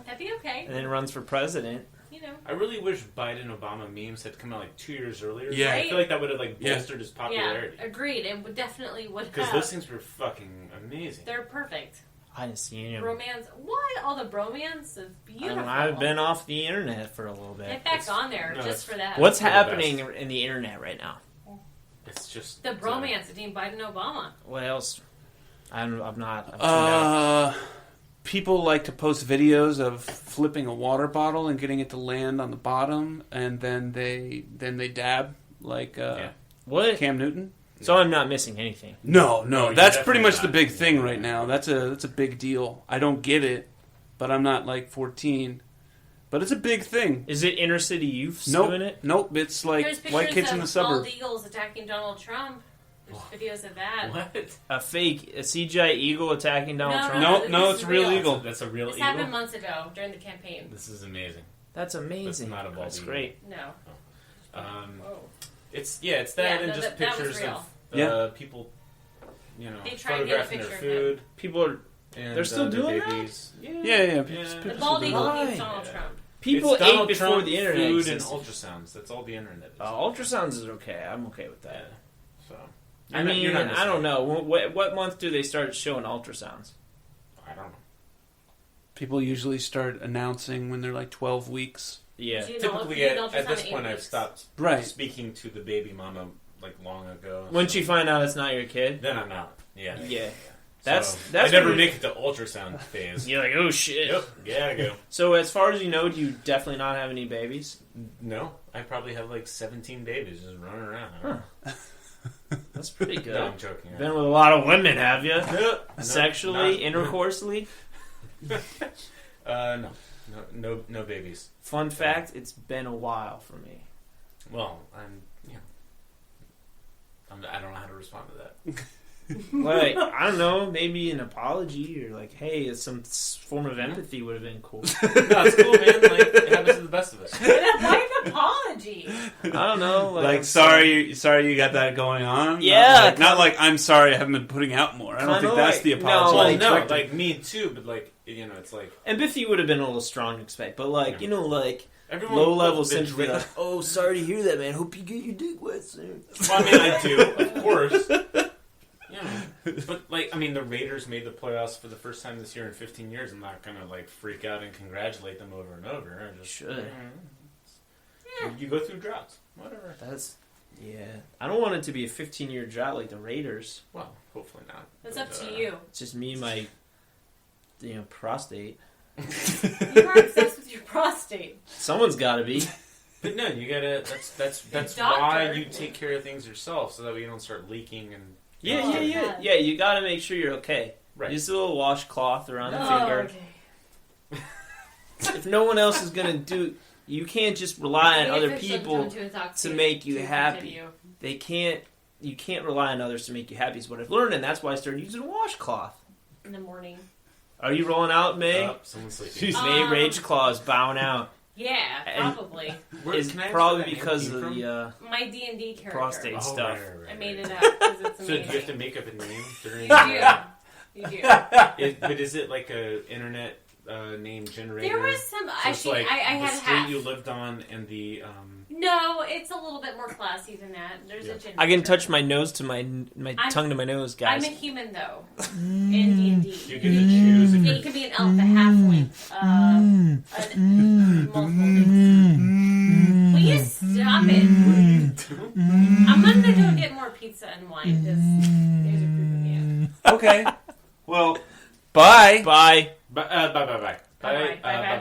D: That'd be okay.
B: and then runs for president.
D: You know.
C: I really wish Biden Obama memes had come out like 2 years earlier.
A: Yeah.
C: I feel like that would have like
A: Yeah.
C: bolstered his popularity.
D: Yeah, agreed. It would definitely would
C: Because
D: have.
C: those things were fucking amazing.
D: They're perfect.
B: I didn't see any of them.
D: Romance. What? All the bromance is beautiful.
B: I've been off the internet for a little bit.
D: Get back
C: It's-
D: on there
C: no,
D: just
C: it's-
D: for that.
B: What's
C: for the
B: happening in the internet right now?
C: It's just
D: the bromance between Biden and Obama?
B: What else? I'm not. I've tuned out.
A: People like to post videos of flipping a water bottle and getting it to land on the bottom, and then they dab like
B: What?
A: Cam Newton.
B: So I'm not missing anything.
A: No,
C: you're
A: that's pretty
C: definitely
A: much the
C: not.
A: big thing
C: Yeah.
A: right now. That's a big deal. I don't get it, but I'm not like 14. But it's a big thing.
B: Is it inner city youths
A: Nope,
B: doing it?
A: nope. It's like
D: There's pictures
A: white kids
D: of
A: in the
D: bald
A: suburbs.
D: eagles attacking Donald Trump. There's videos of that.
C: What?
B: A CGI eagle attacking Donald
D: No,
B: Trump?
A: No,
D: this
A: no,
D: is
A: it's a real
D: real.
A: eagle.
C: That's a real
D: This
C: eagle.
D: happened months ago during the campaign.
C: This is amazing.
B: That's amazing.
C: That's not a bald
B: That's
C: eagle.
B: great.
D: No.
C: It's
D: Whoa.
C: it's that
D: Yeah,
C: and
D: no,
C: just
D: that was
C: pictures
D: real.
C: of people,
D: They try and get a
C: photographing their
D: picture of
C: food.
B: People are
C: And,
B: They're still
C: their
B: doing that?
C: babies.
A: Yeah.
C: Yeah.
A: Pictures
D: The
A: of
D: bald
A: them.
D: eagle
B: Why?
D: hates Donald
C: Yeah.
D: Trump.
B: people
C: It's
B: ate
C: Donald
B: before
C: Trump,
B: the internet
C: food and
B: existed.
C: ultrasounds. That's all the internet is.
B: Ultrasounds is okay. I'm okay with
C: Yeah.
B: that.
C: So
B: I mean, I don't know. What month do they start showing ultrasounds?
C: I don't know.
A: People usually start announcing when they're like 12 weeks.
B: Yeah.
D: Do you know-
C: Typically,
D: do you
C: at
D: know
C: this
D: ultrasound
C: point,
D: at 8
C: I've
D: weeks?
C: stopped
A: Right.
C: speaking to the baby mama like long ago.
B: Once
C: so
B: you find out it's not your kid.
C: then I'm out. Yeah.
B: Yeah.
C: So,
B: That's
C: I never
B: when you-
C: make it to ultrasound phase.
B: You're like, oh shit.
C: Yep. Gotta go.
B: So as far as you know, do you definitely not have any babies?
C: No, I probably have like 17 babies just running around.
B: Huh. That's pretty good.
C: No, I'm joking.
B: Been with a lot of women, have you?
C: No,
B: Sexually,
C: not-
B: intercourseally.
C: No babies.
B: Fun fact: it's been a while for me.
C: Well, I don't know how to respond to that.
B: Like, I don't know, maybe an apology or like, hey, some form of empathy would have been cool.
C: No, it's cool, man. Like it happens to the best of us.
D: Why an apology?
B: I don't know,
A: Like, sorry you got that going on.
B: Yeah,
A: not like I'm sorry I haven't been putting out more. I don't
B: Kinda
A: think that's
B: like-
A: the
B: no,
A: apology.
C: Well,
B: like-
C: no,
A: Correct.
C: like me too, but like it's like
B: empathy would have been a little strong to expect, but like, like
C: everyone
B: low level
C: has been
B: sympathy.
C: drinking-
B: Like, oh, sorry to hear that, man. Hope you get your dick wet soon.
C: Well, I mean, I do, of course. But like, I mean, the Raiders made the playoffs for the first time this year in 15 years. I'm not gonna like freak out and congratulate them over and over. I just
B: Should.
C: You go through droughts, whatever.
B: Yeah. I don't want it to be a 15-year drought like the Raiders.
C: Well, hopefully not.
D: That's
C: But,
D: up to you.
B: It's just me and my, prostate.
D: You are obsessed with your prostate.
B: Someone's got to be.
C: But no, you gotta. That's
D: Doctor.
C: why you take care of things yourself, so that way you don't start leaking and.
B: Yeah,
D: Oh,
B: yeah, yeah.
D: God.
B: Yeah, you got to make sure you're okay.
C: Right.
B: Just a little washcloth around the
D: Oh,
B: finger.
D: okay.
B: If no one else is going to do... You can't just rely on
D: Maybe
B: other
D: if it's
B: people
D: sometime
B: to make you
D: to
B: happy.
D: continue.
B: They can't you can't rely on others to make you happy. Is what I've learned, and that's why I started using a washcloth.
D: In the morning.
B: Are you rolling out, May?
C: Someone's sleeping.
B: May Rage Claw is bowing out.
D: Yeah, probably.
B: It's probably because of the
D: my D&D character.
B: prostate stuff.
D: I made it up because it's
C: So
D: amazing.
C: do you have to make up a name during?
D: You do.
C: But is it like a internet name generator?
D: There was some.
C: So
D: Actually,
C: it's like
D: I
C: the
D: had
C: street
D: half.
C: you lived on and the.
D: No, it's a little bit more classy than that. There's a generator.
B: I can touch my nose to my tongue to my nose, guys.
D: I'm a human though. In D&D.
C: You get to choose. If
D: Yeah, you can be an elf, a halfling, multiple things. Will you stop it? I'm gonna go get more pizza and wine because you guys are creeping me out.
A: Okay. Well,
B: Bye. Bye.
C: Bye. Bye. Bye. Bye.
D: Bye. Bye. Bye.